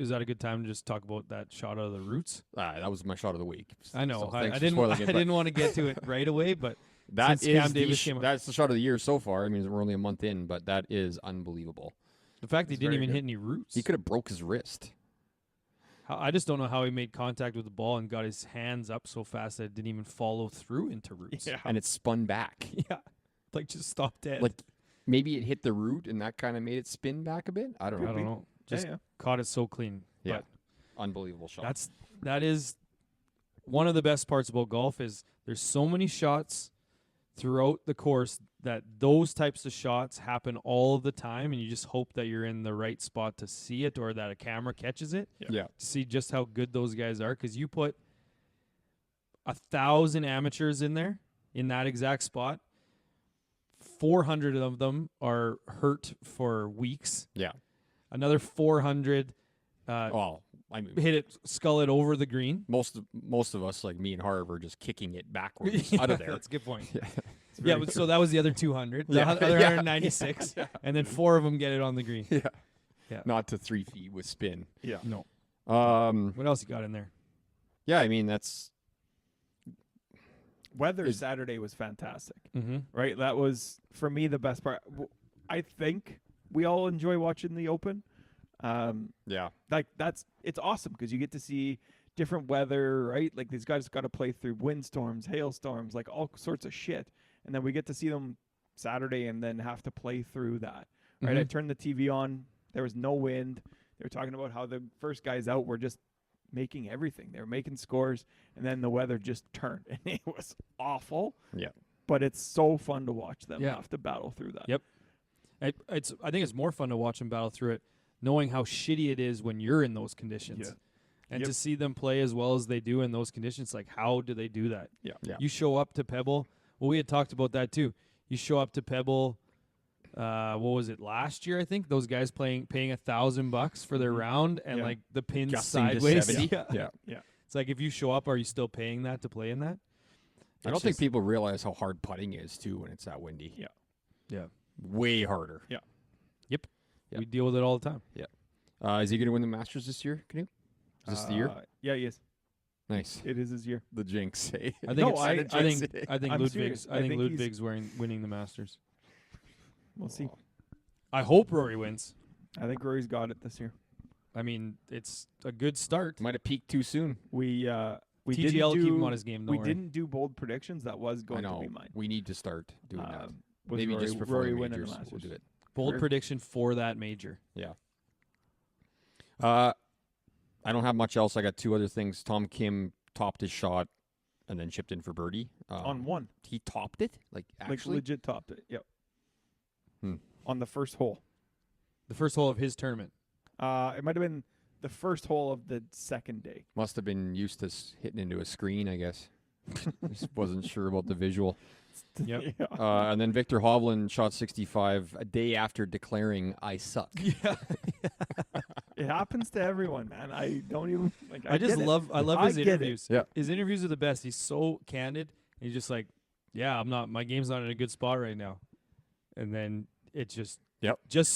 A: is that a good time to just talk about that shot out of the roots?
B: That was my shot of the week.
A: I know.
B: So
A: I
B: thanks for
A: didn't.
B: spoiling
A: I
B: it, but
A: didn't want to get to it right away, but
B: that
A: since Cam
B: is
A: Davis came up-
B: that's the shot of the year so far. I mean, we're only a month in, but that is unbelievable.
A: the fact he
C: It's
A: didn't
C: very
A: even
C: good.
A: hit any roots.
B: He could have broke his wrist.
A: I just don't know how he made contact with the ball and got his hands up so fast that it didn't even follow through into roots.
C: Yeah.
B: And it spun back.
A: Yeah. Like just stop dead.
B: Like maybe it hit the root and that kind of made it spin back a bit. I don't
A: I
B: know.
A: don't know. Just
C: yeah.
A: caught it so clean.
B: Yeah.
A: But
B: Unbelievable shot.
A: that is one of the best parts about golf is there's so many shots throughout the course that those types of shots happen all the time, and you just hope that you're in the right spot to see it or that a camera catches it
B: Yeah.
A: to see just how good those guys are. Because you put 1,000 amateurs in there in that exact spot, 400 of them are hurt for weeks.
B: Yeah.
A: Another 400
B: Well, I mean,
A: hit it, skull it over the green.
B: most of us, like me and Harv, are just kicking it backwards out of there.
A: That's a good point.
B: Yeah.
A: Yeah, but so that was the other 200, the
B: Yeah.
A: other
B: Yeah.
A: 196, and then 4 of them get it on the green.
B: Yeah.
A: Yeah.
B: Not to 3 feet with spin.
C: Yeah.
A: No.
B: Um.
A: What else you got in there?
B: Yeah. I mean, that's
C: Weather
B: Is-
C: Saturday was fantastic,
A: Mm-hmm.
C: right? That was, for me, the best part. I think we all enjoy watching the Open.
B: yeah.
C: Like it's awesome because you get to see different weather, right? Like these guys got to play through windstorms, hailstorms, like all sorts of shit, and then we get to see them Saturday and then have to play through that, right? I
A: Mhm.
C: turned the TV on, there was no wind. They were talking about how the first guys out were just making everything. They were making scores, and then the weather just turned, and it was awful.
B: Yeah.
C: But it's so fun to watch them
A: Yeah.
C: have to battle through that.
A: Yep. I think it's more fun to watch them battle through it, knowing how shitty it is when you're in those conditions.
C: Yeah.
A: And
C: Yep.
A: to see them play as well as they do in those conditions, like how do they do that?
C: Yeah.
B: Yeah.
A: You show up to Pebble. Well, we had talked about that too. You show up to Pebble. What was it last year? I think those guys paying $1,000 for their round and
C: Yeah.
A: like the pins
B: Gusting to
A: sideways.
B: 70.
A: Yeah.
B: Yeah.
C: Yeah.
A: It's like if you show up, are you still paying that to play in that?
B: I don't think people realize how hard putting is too when it's that windy.
C: Yeah.
A: Yeah.
B: Way harder.
C: Yeah.
A: Yep.
B: Yeah.
A: We deal with it all the time.
B: Is he going to win the Masters this year, Canoe? Is this the year?
C: Yeah, he is.
B: Nice.
C: It is his year.
B: The jinx. Hey.
A: I think
C: No,
A: it's,
C: I
A: I think
C: I'm
A: Ludwig's
C: serious.
A: I think
C: I think he's-
A: Ludwig's winning the Masters.
C: We'll see.
A: I hope Rory wins.
C: I think Rory's got it this year.
A: I mean, it's a good start.
B: Might have peaked too soon.
C: We
A: TGL
C: didn't
A: keep him
C: do
A: on his game. Don't
C: we
A: worry.
C: didn't do bold predictions. That was
B: I
C: going to
B: know.
C: be mine.
B: We need to start doing that.
C: Was
B: Maybe
C: Rory,
B: just before
C: Rory
B: the
C: winning
B: majors,
C: the
B: we'll
C: Masters.
B: do it.
A: Bold
C: Sure.
A: prediction for that major.
B: Yeah. I don't have much else. I got two other things. Tom Kim topped his shot and then chipped in for birdie.
C: On one,
B: He topped it? Like,
C: like
B: actually?
C: legit topped it. Yep.
B: Hmm.
C: On the first hole.
A: The first hole of his tournament.
C: It might have been the first hole of the second day.
B: Must have been used to hitting into a screen, I guess. Just wasn't sure about the visual.
A: Yep.
C: Yeah.
B: And then Victor Hovland shot 65 a day after declaring, I suck.
A: Yeah.
C: It happens to everyone, man. I don't even like.
A: I just
C: get it.
A: love
C: I
A: his
C: get it.
A: interviews.
B: Yeah.
A: His interviews are the best. He's so candid. He's just like, yeah, my game's not in a good spot right now. And then it just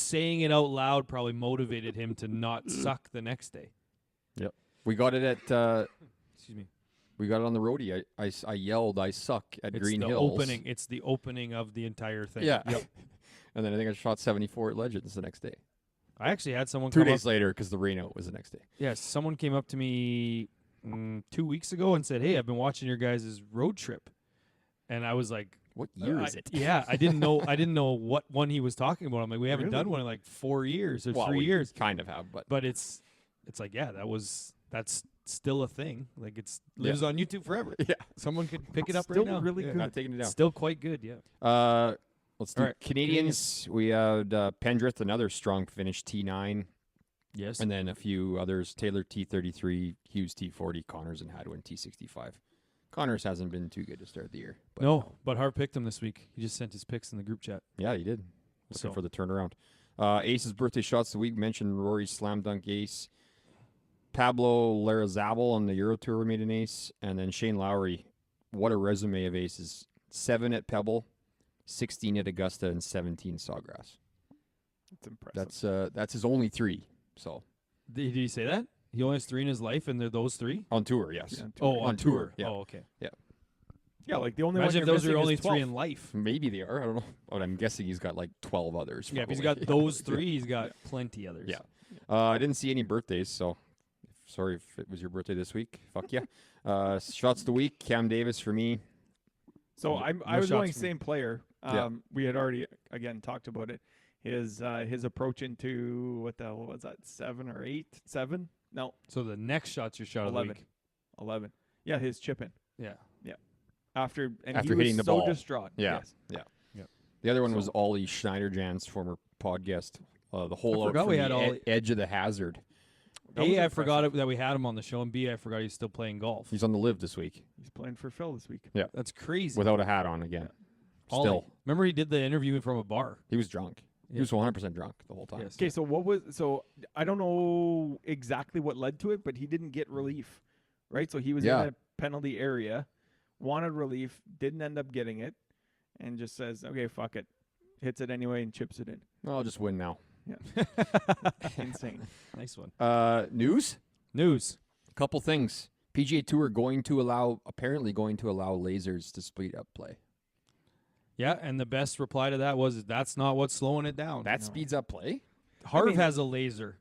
A: saying it out loud probably motivated him to not suck the next day.
B: We got it at
A: Excuse me.
B: we got it on the roadie. I yelled, I suck at
A: It's
B: Green
A: the
B: Hills.
A: opening. It's the opening of the entire thing.
B: Yeah.
A: Yep.
B: And then I think I shot 74 at Legends the next day.
A: I actually had someone
B: 2
A: come
B: days
A: up.
B: later because the rain out was the next day.
A: Yes, someone came up to me 2 weeks ago and said, "Hey, I've been watching your guys' road trip," and I was like,
B: What year is it?
A: Yeah, I didn't know. I didn't know what one he was talking about. I'm like, we haven't
C: Really?
A: done one in like 4 years or
B: Well,
A: 3
B: we
A: years.
B: kind of have, but
A: But it's like, yeah, that's still a thing. Like lives on YouTube forever.
B: yeah.
A: Someone could pick it up
C: Still
A: right now.
C: really
A: Yeah.
C: good.
B: Not taking it down.
A: Still quite good. Yeah.
B: Let's do
A: All right,
B: Canadians. We had Pendrith, another strong finish, T9,
A: Yes.
B: and then a few others. Taylor T33, Hughes T40, Connors and Hadwin T65. Connors hasn't been too good to start the year. But
A: no, but Harv picked him this week. He just sent his picks in the group chat.
B: Yeah, he did. Looking
A: So-
B: for the turnaround. Ace's birthday shots the week. Mentioned Rory's slam dunk ace. Pablo Larrazabal on the Euro Tour made an ace. And then Shane Lowry. What a resume of aces. 7 at Pebble, 16 at Augusta, and 17 Sawgrass.
C: It's impressive.
B: That's his only 3. So
A: Did he say that? He only has 3 in his life, and they're those 3?
B: on tour, yes.
C: Yeah,
A: Oh,
B: on tour, yeah.
A: Oh, okay.
C: yeah, like the only
A: Imagine
C: one
A: if
C: you're
A: those are
C: missing
A: your only
C: is
A: 3
C: 12.
A: in life.
B: Maybe they are. I don't know. But I'm guessing he's got like 12 others.
A: Yeah, if he's
B: probably.
A: got those 3, he's got plenty others.
B: Yeah. I didn't see any birthdays, so sorry if it was your birthday this week. Fuck yeah. Shots of the week, Cam Davis for me.
C: So I
A: No
C: was
A: shots
C: going
A: for me.
C: same player.
B: Yeah.
C: We had already again talked about it. His approach into what the hell was that? 7 or 8? 7? No,
A: So the next shot's your shot
C: 11.
A: of the week.
C: 11. Yeah, his chipping
A: Yeah.
C: after he
B: After
C: was
B: hitting the
C: so
B: ball.
C: distraught.
B: Yeah.
C: Yes.
B: The other one was Ollie Schneiderjan's former podcast. The hole
A: I
B: out
A: forgot
B: from
A: we
B: the
A: had Ollie.
B: edge of the hazard.
C: That was
A: A, I
C: impressive.
A: forgot that we had him on the show, and B, I forgot he's still playing golf.
B: He's on the live this week
C: He's playing for Phil this week.
A: That's crazy.
B: without a hat on again.
A: Ollie.
B: Still,
A: Remember he did the interview from a bar.
B: he was drunk. He
A: Yeah.
B: was 100% drunk the whole time.
A: Yes.
C: Okay, so I don't know exactly what led to it, but he didn't get relief, right? So he was
B: Yeah.
C: in a penalty area, wanted relief, didn't end up getting it, and just says, "Okay, fuck it," hits it anyway and chips it in.
B: I'll just win now.
C: Insane.
A: Nice one.
B: News?
A: News.
B: A couple things. PGA Tour apparently going to allow lasers to speed up play.
A: Yeah, and the best reply to that was, that's not what's slowing it down.
B: That speeds up play?
A: Harv
C: mean-
A: has a laser.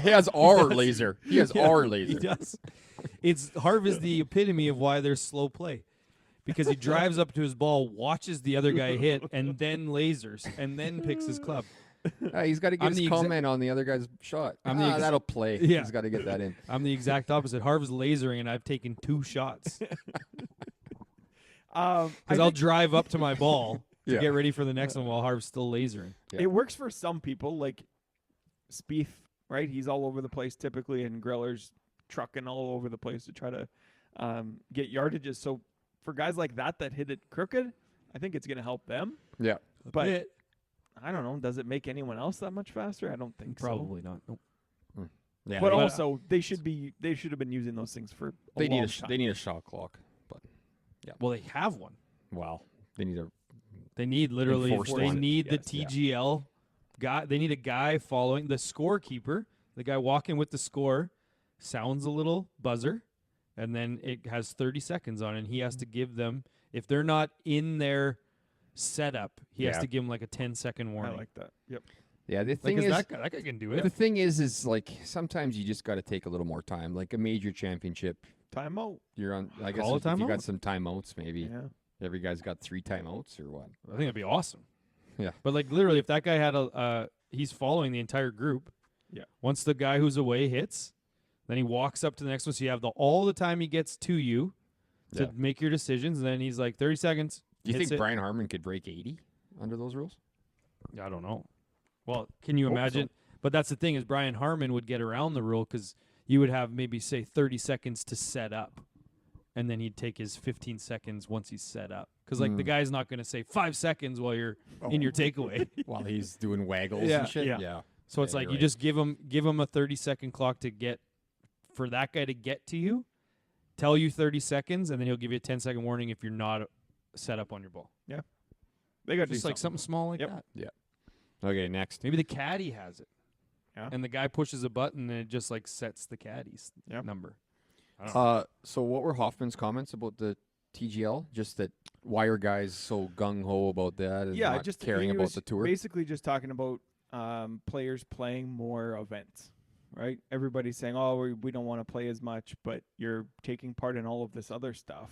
B: He has our laser. He has our laser.
A: He does. Harv is the epitome of why there's slow play. Because he drives up to his ball, watches the other guy hit, and then lasers, and then picks his club.
B: He's got to
A: I'm
B: give
A: the
B: his
A: exa-
B: comment on the other guy's shot.
A: I'm the ex-
B: that'll play.
A: Yeah.
B: He's got to get that in.
A: I'm the exact opposite. Harv's lasering, and I've taken 2 shots.
C: I
A: Because I'll
C: think
A: drive up to my ball to
B: Yeah.
A: get ready for the next one while Harv's still lasering.
B: Yeah.
C: it works for some people, like Spieth, right? He's all over the place typically, and Griller's trucking all over the place to try to get yardages. So for guys like that hit it crooked, I think it's going to help them.
B: Yeah.
C: But
A: Bit.
C: I don't know. Does it make anyone else that much faster? I don't think
A: Probably not. Nope.
B: Yeah,
C: But
B: they,
C: also, they should have been using those things for a
B: they
C: long
B: need
C: time.
B: they need a shot clock. But
A: Well, they have one.
B: wow, they need a
A: They need literally.
B: Enforced
A: They
B: one.
A: need the
C: Yes.
A: TGL guy. They need a guy following the scorekeeper. The guy walking with the score sounds a little buzzer, and then it has 30 seconds on it. And he has to give them, if they're not in their setup, he has
B: Yeah.
A: to give them like a 10-second
C: I
A: warning.
C: like that. Yep.
B: yeah. The
A: Like,
B: thing
A: 'cause
B: is,
A: that guy can do it.
B: the thing is like sometimes you just got to take a little more time. Like a major championship,
C: Timeout.
B: you're on. I guess
A: Call a
B: if you
A: timeout.
B: got some timeouts, maybe
C: Yeah.
B: every guy's got 3 timeouts or what.
A: I think it'd be awesome.
B: Yeah.
A: But like literally, if that guy had he's following the entire group.
C: Yeah.
A: Once the guy who's away hits, then he walks up to the next one. So you have all the time he gets to you to
B: Yeah.
A: make your decisions. And then he's like 30 seconds.
B: Do you
A: hits
B: think
A: it.
B: Brian Harmon could break 80 under those rules?
A: I don't know. Well, can you
C: Hope
A: imagine? But that's the thing is Brian Harmon would get around the rule because you would have maybe say 30 seconds to set up, and then he'd take his 15 seconds once he's set up. Because like the guy's not going to say 5 seconds while you're in your takeaway.
B: While he's doing waggles
A: Yeah,
B: and shit.
C: yeah.
B: Yeah.
A: So it's
B: Yeah,
A: like
B: you're
A: you
B: right.
A: just give him a 30-second clock to get for that guy to get to you. Tell you 30 seconds, and then he'll give you a 10-second warning if you're not set up on your ball.
C: They got to do
A: Just like something small like
C: Yep.
A: that.
B: Okay, next.
A: Maybe the caddy has it.
C: Yeah.
A: And the guy pushes a button and it just like sets the caddy's
C: Yep.
A: number. I don't know.
B: So what were Hoffman's comments about the TGL? Just that why are guys so gung ho about that and
C: Yeah,
B: not
C: just
B: caring
C: he
B: about
C: was
B: the tour?
C: Basically, just talking about players playing more events, right? Everybody's saying, "Oh, we don't want to play as much," but you're taking part in all of this other stuff.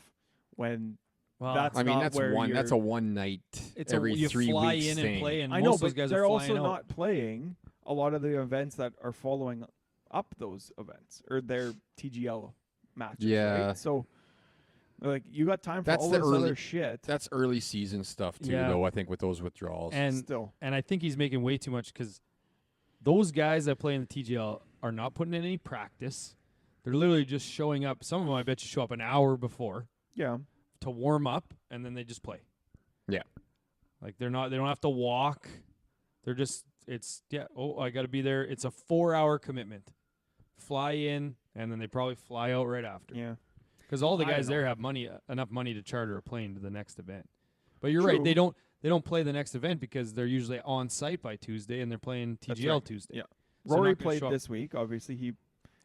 C: When
A: Well,
C: that's
B: I mean,
C: not
B: that's
C: where
B: one. That's a
C: you're-
B: one night
A: it's
B: every
A: you
B: 3
A: fly
B: weeks
A: in
B: thing.
A: and play, and
C: I
A: most
C: know,
A: of those
C: but
A: guys
C: they're
A: are
C: also
A: flying out.
C: not playing a lot of the events that are following up those events or their TGL matches.
B: Yeah.
C: Right? So, like, you got time for
B: That's
C: all
B: the
C: this
B: early-
C: other shit.
B: That's early season stuff too,
A: Yeah.
B: though. I think with those withdrawals.
A: And
C: Still,
A: and I think he's making way too much because those guys that play in the TGL are not putting in any practice. They're literally just showing up. Some of them, I bet you, show up an hour before
C: yeah.
A: to warm up, and then they just play.
B: Yeah.
A: Like they don't have to walk. They're just I got to be there. It's a 4-hour commitment. Fly in, and then they probably fly out right after.
C: Yeah.
A: Because all the
C: I
A: guys
C: don't know.
A: there have enough money to charter a plane to the next event. But you're
C: True.
A: right. They don't play the next event because they're usually on site by Tuesday and they're playing
C: That's
A: TGL
C: right.
A: Tuesday.
C: Yeah.
A: So
C: Rory
A: not gonna
C: played
A: show up.
C: this week. Obviously, he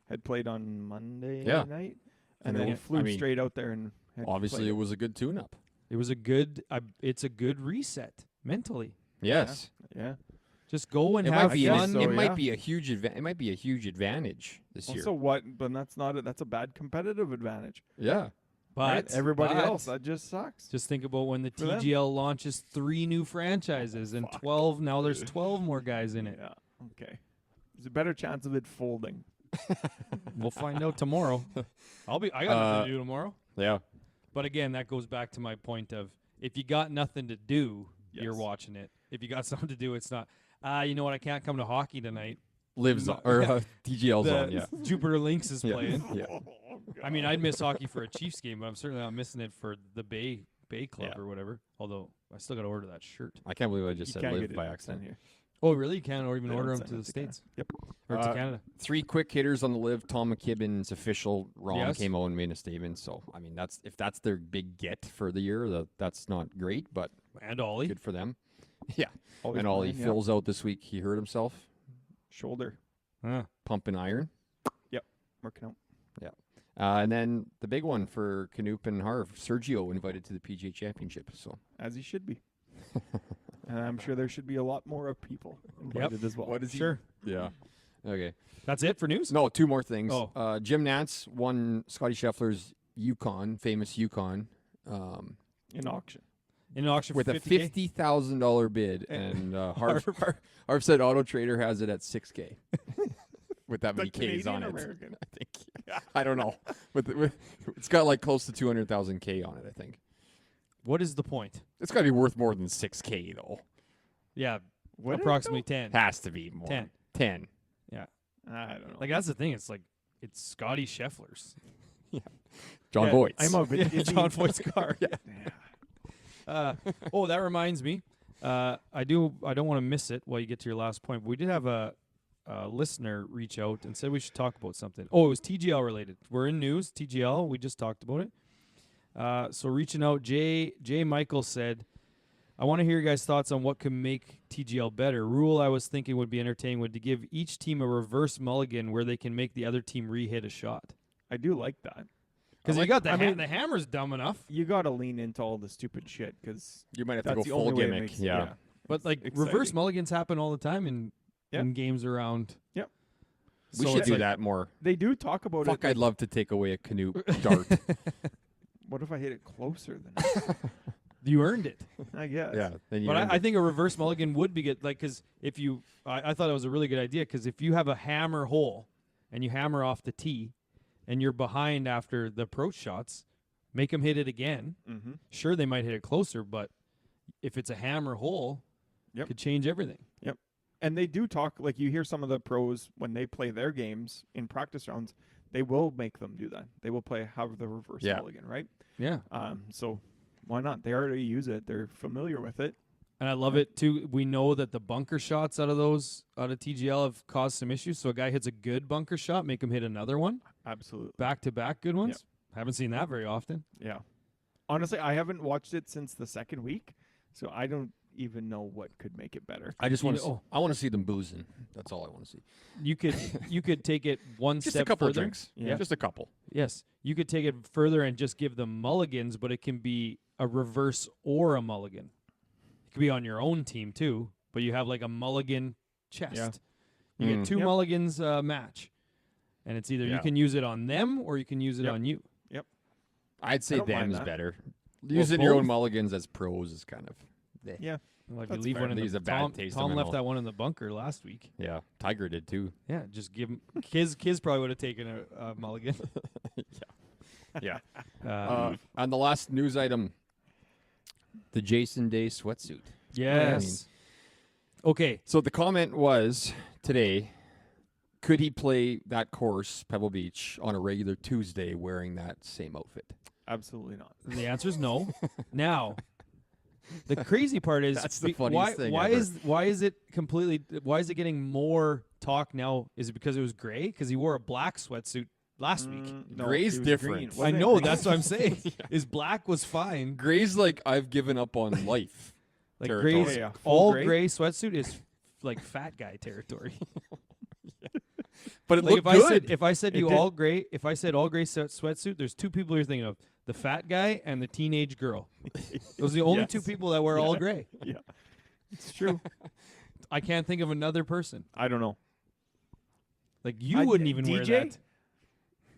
C: had played on Monday
B: Yeah.
C: night,
B: And
C: and then
B: then,
C: flew
B: I mean,
C: straight out there and had
B: obviously,
C: played
B: it was a good tune-up.
A: It was a good. It's a good reset mentally.
B: Yes.
C: Yeah.
A: Just go and
B: It
A: have
B: might be.
A: fun.
C: so,
B: it
C: yeah.
B: might be a huge. It might be a huge advantage this year.
C: Also, what? But that's not. That's a bad competitive advantage.
B: Yeah.
C: Right?
A: But
C: everybody
A: but
C: else, that just sucks.
A: Just think about when the
C: For them.
A: TGL launches 3 new franchises and 12. Now there's 12 more guys in it.
C: Yeah. Okay. There's a better chance of it folding.
A: We'll find out tomorrow. I got nothing to do tomorrow.
B: Yeah.
A: But again, that goes back to my point of if you got nothing to do, you're
C: Yes.
A: watching it. If you got something to do, it's not. You know what? I can't come to hockey tonight.
B: Lives
A: No,
B: on, or
A: yeah.
B: TGL's
A: The
B: on. Yeah.
A: Jupiter Lynx is
B: Yeah.
A: playing.
B: Yeah.
A: I mean, I'd miss hockey for a Chiefs game, but I'm certainly not missing it for the Bay Club
B: Yeah.
A: or whatever. Although I still got to order that shirt.
B: I can't believe I just
C: You
B: said
C: can't
B: live
C: get
B: by
C: it
B: accident.
C: sent here.
A: Oh, really? You can't or even
C: They
A: order
C: don't
A: them
C: send
A: to
C: it
A: the
C: Canada.
A: States
C: Yep.
A: or to Canada.
B: 3 quick hitters on the live. Tom McKibben's official Ron
A: Yes.
B: came out and made a statement. So I mean, if that's their big get for the year, that's not great, but
A: And Ollie.
B: good for them. Yeah.
C: Always
B: And Ollie
C: mine, yeah.
B: fills out this week. He hurt himself
C: Shoulder
A: Huh.
B: pumping iron.
C: working out.
B: And then the big one for Canoop and Harv, Sergio invited to the PGA Championship. So
C: As he should be. And I'm sure there should be a lot more of people invited as well.
B: What is he-
A: Sure.
B: yeah. Okay.
A: That's it for news?
B: No, 2 more things.
A: Oh.
B: Jim Nantz won Scotty Scheffler's famous Yukon,
C: In auction.
A: In an auction
B: with
A: for
B: a
A: $50K?
B: $50,000 bid, and Harv said Auto Trader has it at $6K. With that many Ks on
C: Canadian or
B: it,
C: American?
B: I think. I don't know, it's got like close to 200,000 K on it. I think
A: What is the point?
B: it's got to be worth more than 6K though.
A: Yeah,
C: What is it,
A: approximately 10.
B: Has to be more.
A: 10.
B: 10.
C: I don't know.
A: Like that's the thing. It's like it's Scotty Scheffler's.
B: John
C: Yeah,
B: Voight.
C: I'm a bit dizzy.
A: John Voight's car.
C: Yeah.
A: Oh, that reminds me. I don't want to miss it while you get to your last point. But we did have a listener reach out and said we should talk about something. Oh, it was TGL related. We're in news. TGL. We just talked about it. So reaching out, J. Michael said, I want to hear your guys' thoughts on what could make TGL better. Rule I was thinking would be entertaining would to give each team a reverse mulligan where they can make the other team re-hit a shot.
C: I do like that.
A: Because
C: I
A: you got
C: I mean,
A: the hammer's dumb enough.
C: You got to lean into all the stupid shit because
B: You might have to
C: that's
B: go
C: the
B: full
C: only way it
B: gimmick.
C: makes
B: Yeah.
A: But like
C: exciting.
A: reverse mulligans happen all the time in games around.
C: Yep.
B: We
A: So
B: should
A: it's
B: do
A: like-
B: that more.
C: They do talk about
B: Fuck,
C: it.
B: I'd love to take away a canoe dart.
C: What if I hit it closer than
A: You earned it.
C: I guess.
B: Yeah. Then you
A: But
B: earned
A: I
B: it.
A: think a reverse mulligan would be good. Like, because if you, I thought it was a really good idea. Because if you have a hammer hole and you hammer off the tee, and you're behind after the approach shots, make them hit it again.
C: Mm-hmm.
A: Sure, they might hit it closer, but if it's a hammer hole,
C: Yep.
A: it could change everything.
C: And they do talk, like you hear some of the pros when they play their games in practice rounds, they will make them do that. They will have the reverse mulligan, right?
A: Yeah,
C: So why not? They already use it. They're familiar with it.
A: and I love it too. We know that the bunker shots out of TGL have caused some issues. So a guy hits a good bunker shot, make him hit another one,
C: Absolutely.
A: back to back good ones. Haven't seen that very often.
C: Yeah. Honestly, I haven't watched it since the second week, so I don't even know what could make it better.
B: I just want
A: You
B: to.
A: know-
B: I want to see them boozing. That's all I want to see.
A: You could take it one
B: Just
A: step
B: a couple
A: further.
B: of drinks.
C: Yeah.
B: Just a couple.
A: Yes, you could take it further and just give them mulligans, but it can be a reverse or a mulligan. It could be on your own team too, but you have like a mulligan chest.
C: Yeah.
A: You get two
C: Yep.
A: mulligans match, and it's either you
B: Yeah.
A: can use it on them or you can use it
C: Yep.
A: on you.
B: I'd say
C: don't mind
B: them is
C: that.
B: better. Using your own
A: both.
B: mulligans as pros is kind of.
C: Yeah.
A: Like you
C: That's
A: leave
C: fair.
A: one in
B: Leaves
A: the
B: a bad
A: Tom,
B: taste
A: Tom
B: in my
A: left
B: mouth.
A: that one in the bunker last week.
B: Yeah. Tiger did too.
A: Yeah, just give him. Kiz probably would have taken a mulligan.
B: Yeah.
A: Uh,
B: On the last news item, the Jason Day sweatsuit.
A: yes. Okay.
B: So the comment was today, could he play that course, Pebble Beach, on a regular Tuesday wearing that same outfit?
C: Absolutely not.
A: The answer is no. Now, the crazy part is
B: That's the
A: be-
B: funniest thing
A: why
B: ever.
A: is it completely? Why is it getting more talk now? Is it because it was gray? Because he wore a black sweatsuit last week.
C: No,
B: Gray's
C: it was
B: different.
C: green.
B: I
A: I
C: Wasn't it
A: know.
C: green?
A: That's what I'm saying. Is black was fine.
B: Gray's like, I've given up on life.
A: Like
B: territory.
A: gray's
C: Yeah, full
A: all
C: gray?
A: gray sweatsuit is like fat guy territory.
B: But it
A: Like
B: looked
A: if I said
C: It
A: you
C: did.
A: all gray, if I said all gray sweatsuit, there's two people you're thinking of: the fat guy and the teenage girl. Those are the only two
C: Yes.
A: people that wear all gray.
C: Yeah. It's true.
A: I can't think of another person.
C: I don't know.
A: Like you
C: I-
A: wouldn't even wear
C: DJ?
A: that.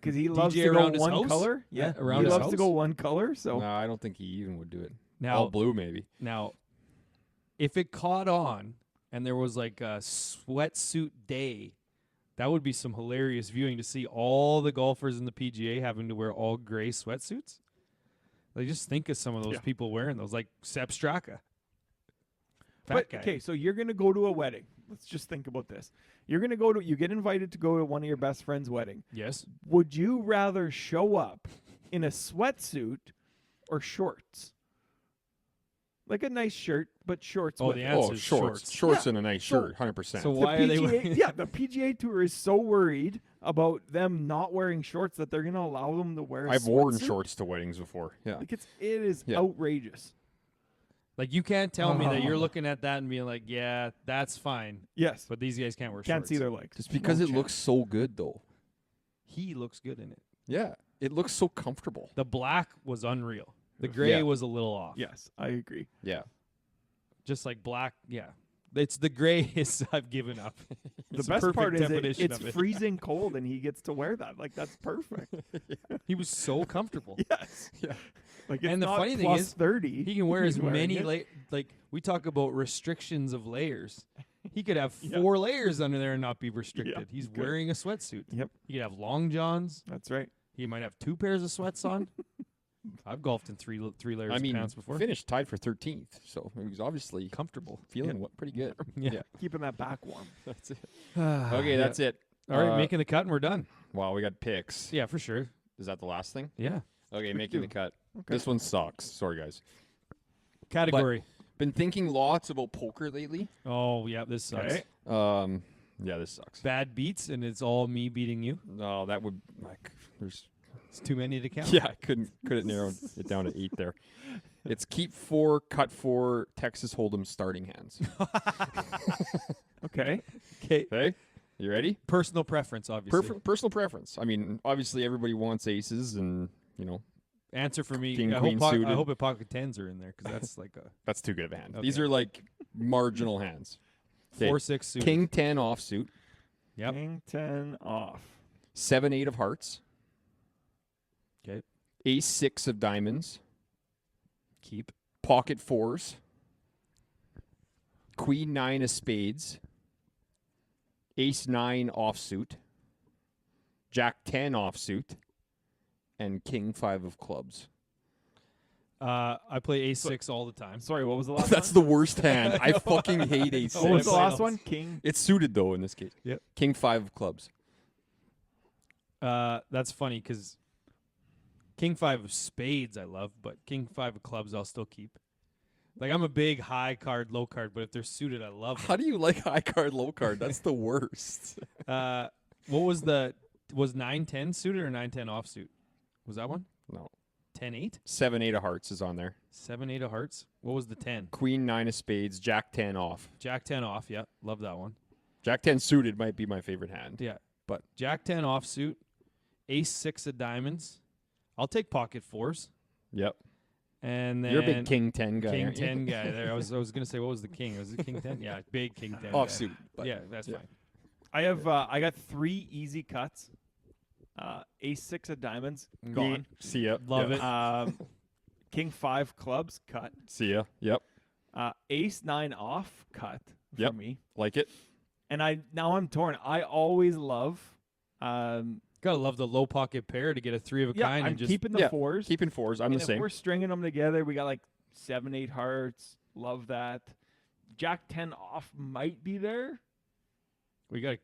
C: Because he loves
A: DJ
C: to go
A: around his
C: one
A: house?
C: color.
A: Yeah,
C: Yeah,
A: around
C: he
A: his
C: loves
A: house.
C: to go one color. So
B: No, I don't think he even would do it.
A: Now,
B: All blue, maybe.
A: Now, if it caught on and there was like a sweatsuit day, that would be some hilarious viewing to see all the golfers in the PGA having to wear all gray sweatsuits. Like, just think of some of those
C: Yeah.
A: people wearing those, like Sepp Straka. Fat
C: But
A: guy.
C: okay, so you're gonna go to a wedding. Let's just think about this. You're gonna go to. You get invited to go to one of your best friend's wedding.
A: Yes.
C: Would you rather show up in a sweatsuit or shorts? Like a nice shirt, but shorts.
A: Oh,
C: with
A: the
C: it.
A: answer
B: Oh,
A: is
B: shorts.
A: shorts.
B: Shorts
C: Yeah.
B: and a nice
C: So-
B: shirt, 100%.
A: So
C: The
A: why are they
C: PGA
A: wearing?
C: yeah, the PGA Tour is so worried about them not wearing shorts that they're going to allow them to wear.
B: I've worn
C: sweatsuit.
B: shorts to weddings before. Yeah.
C: Like it is
B: Yeah.
C: outrageous.
A: Like, you can't tell me that you're
C: Oh.
A: looking at that and being like, yeah, that's fine.
C: Yes,
A: But these guys can't wear
C: can't
A: shorts.
C: see their legs.
B: Just because
C: No
B: it
C: chance.
B: looks so good, though.
A: He looks good in it.
B: Yeah. It looks so comfortable.
A: The black was unreal. The gray
B: Yeah.
A: was a little off.
C: Yes, I agree.
B: Yeah.
A: Just like black, yeah. It's the gray is I've given up.
C: The
A: It's a
C: best part
A: perfect
C: is
A: definition
C: it's
A: of it.
C: freezing cold and he gets to wear that. Like that's perfect.
A: He was so comfortable.
C: Yes.
B: Yeah.
C: Like it's
A: And the
C: not
A: funny thing
C: plus
A: is,
C: 30.
A: He can wear as
C: He's wearing
A: many
C: it.
A: like we talk about restrictions of layers. He could have
C: Yeah.
A: 4 layers under there and not be restricted. He's
C: he could.
A: wearing a sweatsuit.
C: Yep.
A: He could have long johns.
C: That's right.
A: He might have 2 pairs of sweats on. I've golfed in three layers
B: I mean,
A: of pants before.
B: finished tied for 13th. So he was obviously
A: Comfortable.
B: feeling pretty good.
A: Yeah.
C: Keeping that back warm.
B: That's it.
A: Okay,
B: Okay, that's it.
A: All right, making the cut and we're done.
B: Wow, we got picks.
A: Yeah, for sure.
B: Is that the last thing?
A: Yeah.
B: Okay, making the cut.
C: Okay.
B: This one sucks. Sorry, guys.
A: Category.
B: Been thinking lots about poker lately.
A: Oh, yeah, this sucks.
C: Okay.
B: Yeah, this sucks.
A: bad beats, and it's all me beating you.
B: No, that would there's
A: It's too many to count.
B: yeah, I couldn't narrow it down to 8 there. It's keep 4, cut 4, Texas Hold'em starting hands.
C: Okay.
A: Okay.
B: Okay, you ready?
A: Personal preference, obviously.
B: Personal preference. I mean, obviously everybody wants aces, and
A: Answer for me.
B: King,
A: I
B: queen
A: hope,
B: suited.
A: I hope a pocket tens are in there because that's like a
B: that's too good of a hand.
A: Okay.
B: These are like marginal hands. 'Kay.
A: 4-6 suited.
B: King 10 offsuit,
A: Yep.
C: King 10 off.
B: 7 8 of hearts,
A: Okay.
B: ace 6 of diamonds,
A: Keep.
B: pocket 4s, queen 9 of spades, ace 9 offsuit, jack 10 offsuit, and king 5 of clubs.
A: I play A6 all the time.
C: Sorry, what was the last
B: That's
C: one?
B: the worst hand. I fucking hate ace 6.
C: What was the
A: Everybody
C: last
A: else.
C: one? King.
B: It's suited though in this case.
A: Yep.
B: King 5 of clubs.
A: That's funny because King 5 of spades I love, but King 5 of clubs I'll still keep. Like I'm a big high card, low card, but if they're suited, I love
B: How
A: them.
B: do you like high card, low card? That's the worst.
A: What was 9-10 suited or 9-10 offsuit? Was that one?
B: No.
A: 10-8?
B: 7 8 of hearts is on there.
A: 7-8 of hearts. What was the 10?
B: Queen 9 of spades, jack 10 off.
A: Jack 10 off. Yeah, love that one.
B: Jack 10 suited might be my favorite hand.
A: Yeah,
B: But
A: Jack 10 offsuit. Ace 6 of diamonds. I'll take pocket 4s.
B: yep.
A: And then
B: You're a big king 10 guy.
A: King
B: aren't you?
A: 10 guy there. I was gonna say what was the king? Was it King 10? Yeah, big King 10. guy.
B: Offsuit. But
A: Yeah, that's
B: yeah.
A: fine.
C: I have I got 3 easy cuts. Ace 6 of diamonds, gone.
B: See ya.
A: Love
B: Yep.
A: it.
C: King 5 clubs, cut.
B: See ya. Yep.
C: Ace 9 off, cut for
B: Yep.
C: me.
B: Like it.
C: And I'm torn. I always love
A: Gotta love the low pocket pair to get a 3 of a
C: yeah,
A: kind
C: I'm
A: and just
C: keeping the
B: yeah,
C: 4s.
B: Keeping 4s. I'm
C: And
B: the
C: if
B: same.
C: we're stringing them together, we got like 7 8 hearts. Love that. Jack 10 off might be there.
A: we got.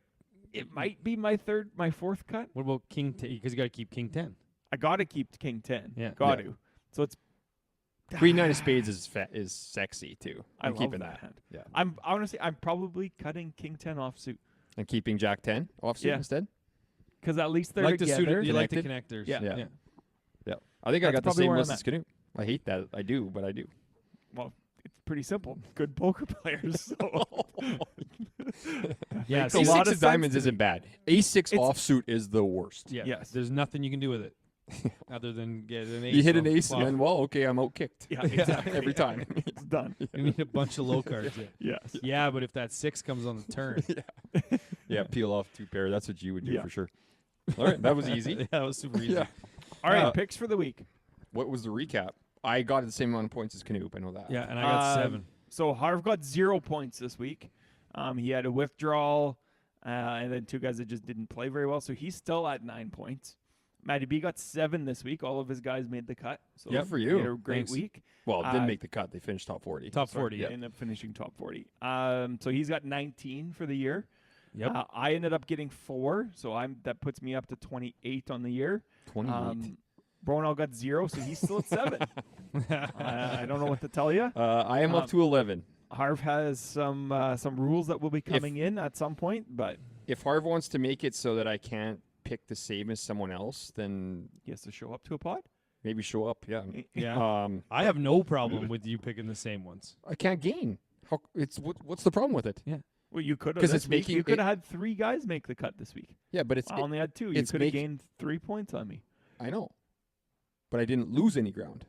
C: It might be my 4th cut.
A: What about King 10? Because you got to keep King 10.
C: I got to keep King 10.
A: Yeah.
C: Got
B: Yeah.
C: to. So it's
B: Queen 9 of spades is sexy too.
C: I
B: I'm
C: love
B: keeping
C: that hand.
B: Yeah.
C: I'm honestly I'm probably cutting King 10 off suit
B: And keeping jack 10 offsuit
C: Yeah.
B: instead.
C: because at least they're
A: Like the
C: together.
A: suited, you like the
B: Connected?
A: connectors.
C: Yeah.
B: Yeah. Yeah. I think I
C: That's
B: got the
C: probably
B: same
C: where
B: list
C: I'm
B: as Canoe. I hate that. I do, but I do.
C: Well, it's pretty simple. Good poker players. So.
A: Yeah.
C: Makes a
B: Ace
C: lot
B: 6
C: of
B: of diamonds
C: sense to
B: isn't bad. Ace 6
C: It's-
B: offsuit is the worst.
A: Yeah.
C: Yes.
A: There's nothing you can do with it other than get an ace.
B: You hit an
A: off.
B: ace
A: Wow.
B: and then, well, okay, I'm out kicked.
C: Yeah, exactly.
B: Every time.
C: It's done.
A: You need a bunch of low cards. Yeah.
C: Yes.
A: Yeah, but if that 6 comes on the turn,
B: Yeah, peel off 2 pair. That's what you would do
C: Yeah.
B: for sure. All right, that was easy.
A: yeah, that was super easy.
B: Yeah.
C: All right,
B: Uh,
C: picks for the week.
B: What was the recap? I got the same amount of points as Canoe. I know that.
A: Yeah, and I got 7.
C: So Harv got 0 points this week. He had a withdrawal, and then 2 guys that just didn't play very well. So he's still at 9 points. Matty B got 7 this week. All of his guys made the cut. So
B: Yeah, for
C: he
B: you.
C: had a great
A: Thanks.
C: week.
B: Well, it didn't
C: Uh,
B: make the cut. They finished top 40.
A: Top
C: Sorry,
A: 40.
C: yeah.
A: Yeah.
C: Ended up finishing top 40. So he's got 19 for the year.
A: Yep.
C: I ended up getting 4, so that puts me up to 28 on the year.
B: 28.
C: Bronall got 0, so he's still at 7. I don't know what to tell you.
B: I am up to 11.
C: Harv has some rules that will be coming in at some point, but
B: If Harv wants to make it so that I can't pick the same as someone else, then
C: he has to show up to a pod.
B: maybe show up. Yeah.
A: Yeah. I have no problem with you picking the same ones.
B: I can't gain. What's the problem with it?
C: Well, you could have
B: 'Cause
C: this
B: it's
C: week.
B: making
C: You could
B: it-
C: have had 3 guys make the cut this week.
B: Yeah, but it's
C: I only had 2. You
B: it's
C: could have
B: making-
C: gained 3 points on me.
B: I know, but I didn't lose any ground,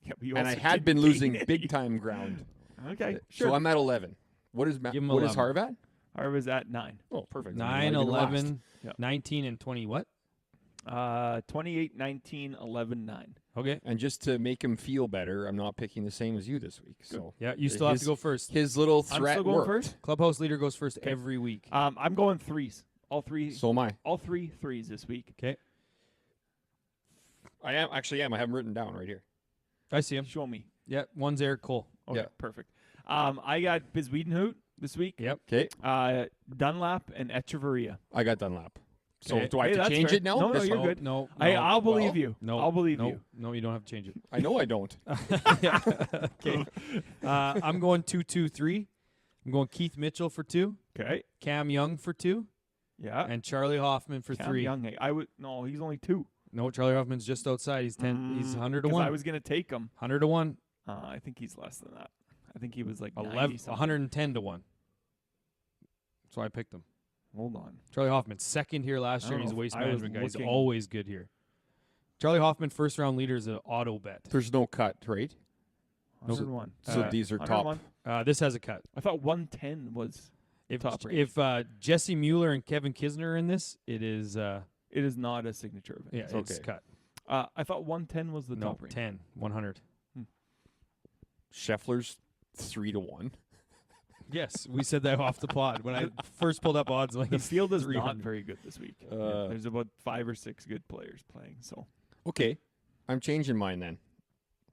C: Yeah, but you
B: and I
C: also
B: had
C: didn't
B: been
C: gain
B: losing
C: any.
B: big time ground.
C: Okay, sure.
B: So I'm at 11. What is
A: Give him
B: what is
A: 11.
B: Harv at?
C: Harv is at 9.
B: Oh, perfect.
A: 9, 11,
C: Yeah.
A: 19, and 20. What?
C: 28, 19, 11, 9.
A: Okay.
B: And just to make him feel better, I'm not picking the same as you this week. So
A: Yeah, you still have to
B: His-
A: go first.
B: his little
C: I'm
B: threat
C: still going
B: worked.
C: first.
A: Clubhouse leader goes first
C: Okay.
A: every week.
C: I'm going 3s. All 3.
B: So am I.
C: All 3 threes this week.
A: Okay.
B: I am. I have them written down right here.
A: I see him.
C: Show me.
A: Yeah, one's Eric Cole.
C: Okay,
B: Yeah.
C: perfect. I got Bisweedenhout this week.
A: Yep.
B: Okay.
C: Dunlap and Echeverria.
B: I got Dunlap. So
A: Okay.
B: do I
C: Hey,
B: have to
C: that's
B: change
C: fair.
B: it now?
C: No, no,
B: That's
C: you're
B: fine.
C: good.
A: No,
C: I'll believe
B: well,
C: you.
A: No,
C: I'll believe
A: no,
C: you.
A: No, you don't have to change it.
B: I know I don't.
A: Okay. I'm going 2-2-3. I'm going Keith Mitchell for 2,
C: Okay.
A: Cam Young for 2,
C: Yeah.
A: and Charlie Hoffman for
C: Cam
A: 3.
C: Young. No, he's only 2.
A: No, Charlie Hoffman's just outside. He's 10. He's 100 to 1.
C: I was gonna take him.
A: 100 to 1.
C: I think he's less than that. I think he was like
A: 11,
C: 90-something.
A: 110 to 1. So I picked him.
C: Hold on.
A: Charlie Hoffman, second here last
C: I
A: year.
C: don't
A: He's a
C: know if
A: waste
C: I was
A: management guy. He's
C: looking-
A: always good here. Charlie Hoffman, first round leader, is an auto bet.
B: There's no cut, right?
C: 101.
B: So these are top.
C: 101.
A: This has a cut.
C: I thought 110 was
A: If
C: top range.
A: if Jesse Mueller and Kevin Kisner are in this, it is
C: It is not a signature event.
A: yeah, it's
B: Okay.
A: cut.
C: I thought 110 was the
A: No,
C: top range.
A: 10, 100.
B: Scheffler's 3 to 1.
A: Yes, we said that off the pod when I first pulled up odds. Like
C: The field is not
A: 300.
C: very good this week.
B: Uh,
C: There's about 5 or 6 good players playing. So
B: Okay, I'm changing mine then.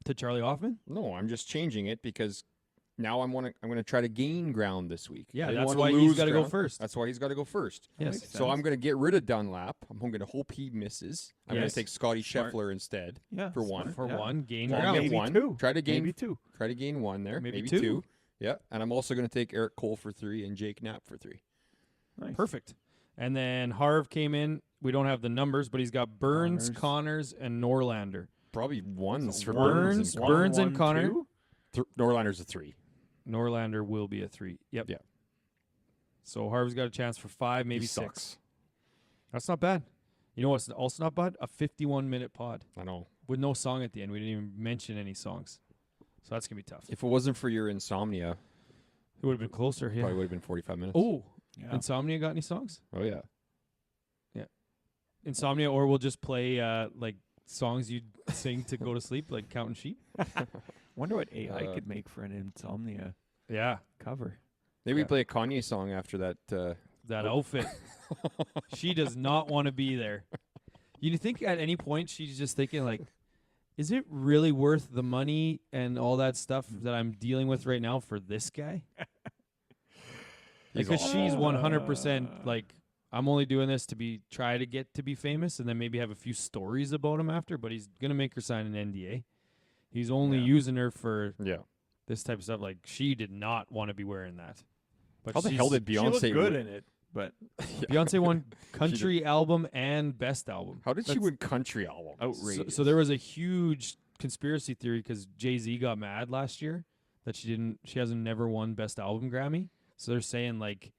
A: To Charlie Hoffman.
B: No, I'm just changing it because now I'm going to try to gain ground this week.
A: Yeah,
B: I didn't
A: that's
B: wanna
A: why he's
B: lose
A: got to go
B: ground.
A: first.
B: That's why he's got to go first.
A: Yes.
C: makes
B: So I'm
C: sense.
B: going to get rid of Dunlap. I'm going to hope he misses. I'm going
A: Yes.
B: to take Scotty
C: Smart.
B: Scheffler instead
C: yeah,
B: for
C: smart,
B: one.
A: For
C: yeah.
A: one, gain
B: Well,
A: ground.
B: maybe
C: maybe
B: one.
C: 2.
B: Try to gain.
C: Maybe 2.
B: Try to gain 1 there.
A: Maybe
B: Maybe
A: two.
B: 2. Yeah, and I'm also going to take Eric Cole for 3 and Jake Knapp for 3.
C: Nice.
A: Perfect. And then Harv came in. We don't have the numbers, but he's got Burns, Connors, and Norlander.
B: Probably ones for
A: Burns,
B: Connor.
A: Burns and Connor.
C: 2?
B: Norlander's a 3.
A: Norlander will be a 3. Yep.
B: Yeah.
A: So Harv's got a chance for 5, maybe
B: He
A: 6.
B: sucks.
A: That's not bad. You know what's also not bad? A 51-minute pod
B: I know.
A: with no song at the end. We didn't even mention any songs. So that's going to be tough.
B: If it wasn't for your insomnia,
A: It would have been closer.
B: probably
A: Yeah.
B: would have been 45 minutes.
A: Oh,
C: Yeah.
A: Insomnia got any songs?
B: Oh yeah.
A: Insomnia, or we'll just play like songs you'd sing to go to sleep, like Counting Sheep.
C: Wonder what AI
B: Uh,
C: could make for an Insomnia
A: Yeah.
C: cover.
B: Maybe we
A: Yeah.
B: play a Kanye song after that.
A: That outfit. She does not want to be there. You think at any point she's just thinking like, is it really worth the money and all that stuff that I'm dealing with right now for this guy?
B: He's
A: Because
B: awful.
A: she's 100% like, I'm only doing this to try to get to be famous and then maybe have a few stories about him after, but he's going to make her sign an NDA. He's only
C: Yeah.
A: using her for
B: Yeah.
A: this type of stuff. Like, she did not want to be wearing that. But
B: How the hell did
C: She looked
B: Beyonce
C: good
B: win?
C: in it, but
A: Beyonce won country album and best album?
B: How did she
A: That's
B: win country album?
C: outrageous.
A: So there was a huge conspiracy theory because Jay-Z got mad last year that she hasn't never won best album Grammy. So they're saying like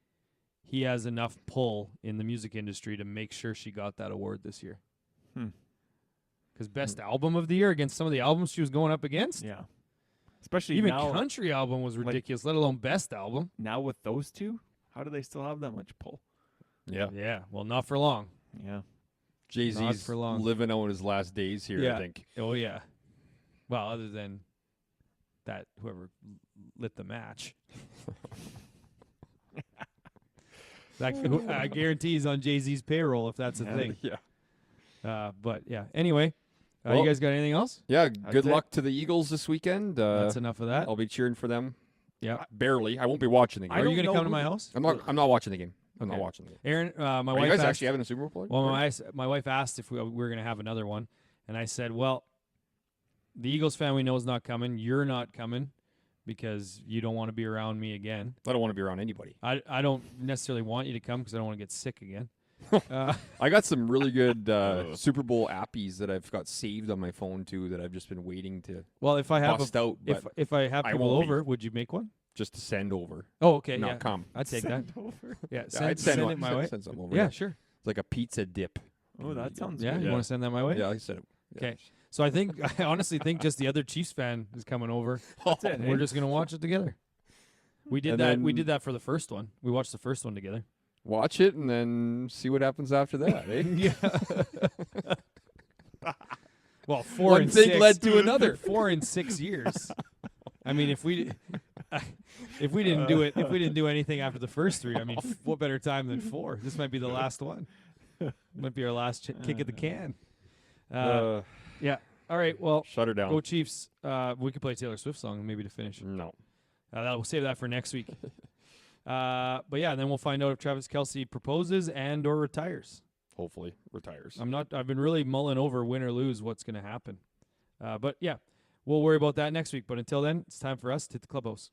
A: he has enough pull in the music industry to make sure she got that award this year. Because best album of the year against some of the albums she was going up against.
C: Yeah. Especially
A: Even
C: now,
A: country album was
C: like-
A: ridiculous, let alone best album.
C: now with those two, how do they still have that much pull?
B: Yeah.
A: Yeah, well, not for long.
C: Yeah.
B: Jay-Z's
A: for long.
B: living out his last days here,
A: Yeah.
B: I think.
A: Oh yeah. Well, other than that, whoever lit the match. I guarantee he's on Jay-Z's payroll if that's a thing.
B: Yeah.
A: But yeah. Anyway, you
B: Well,
A: guys got anything else?
B: Yeah, good
C: it.
B: luck to the Eagles this weekend.
A: That's enough of that.
B: I'll be cheering for them.
A: Yeah.
B: Barely. I won't be watching the game.
A: Are you
C: don't
A: going to
C: know
A: come to
C: who-
A: my house?
B: I'm not watching the game. I'm not
A: Okay.
B: watching the game.
A: Aaron, my
B: Are
A: wife
B: you guys
A: asked,
B: actually having a Super Bowl?
A: well, my wife asked if we were going to have another one, and I said, well, the Eagles fan we know is not coming. You're not coming because you don't want to be around me again.
B: I don't want to be around anybody.
A: I don't necessarily want you to come because I don't want to get sick again.
B: I got some really good Super Bowl appies that I've got saved on my phone too that I've just been waiting to
A: Well, if I have
B: bust out, but
A: if I have
B: I
A: people
B: won't be.
A: over, would you make one?
B: just to send over.
A: Oh, okay,
B: Not
A: yeah.
B: come.
A: I'd take that.
C: Over.
A: Yeah,
B: Yeah, I'd
A: send
B: one-
A: it my way.
B: Send something over.
A: Yeah,
B: there.
A: sure.
B: It's like a pizza dip.
C: Oh, that sounds
A: Yeah,
C: good.
A: you want to send that my way?
B: Yeah, I said it. Yeah.
A: Okay. So I honestly think just the other Chiefs fan is coming over.
C: That's it.
A: And we're just gonna watch it together. We did
B: And
A: that. We
B: then-
A: did that for the first one. We watched the first one together.
B: Watch it and then see what happens after that. Eh?
A: Yeah. Well, 4
B: One
A: and
B: thing
A: 6
B: led to another.
A: 4 and 6 years. I mean, if we didn't do it, if we didn't do anything after the first 3, I mean, what better time than 4? This might be the last one. Might be our last kick at the can. Yeah. All right. Well,
B: Shut her down.
A: go Chiefs. We could play a Taylor Swift song maybe to finish.
B: No.
A: We'll save that for next week. But yeah, and then we'll find out if Travis Kelce proposes and or retires.
B: Hopefully retires.
A: I've been really mulling over win or lose what's going to happen. But yeah, we'll worry about that next week. But until then, it's time for us to hit the clubhouse.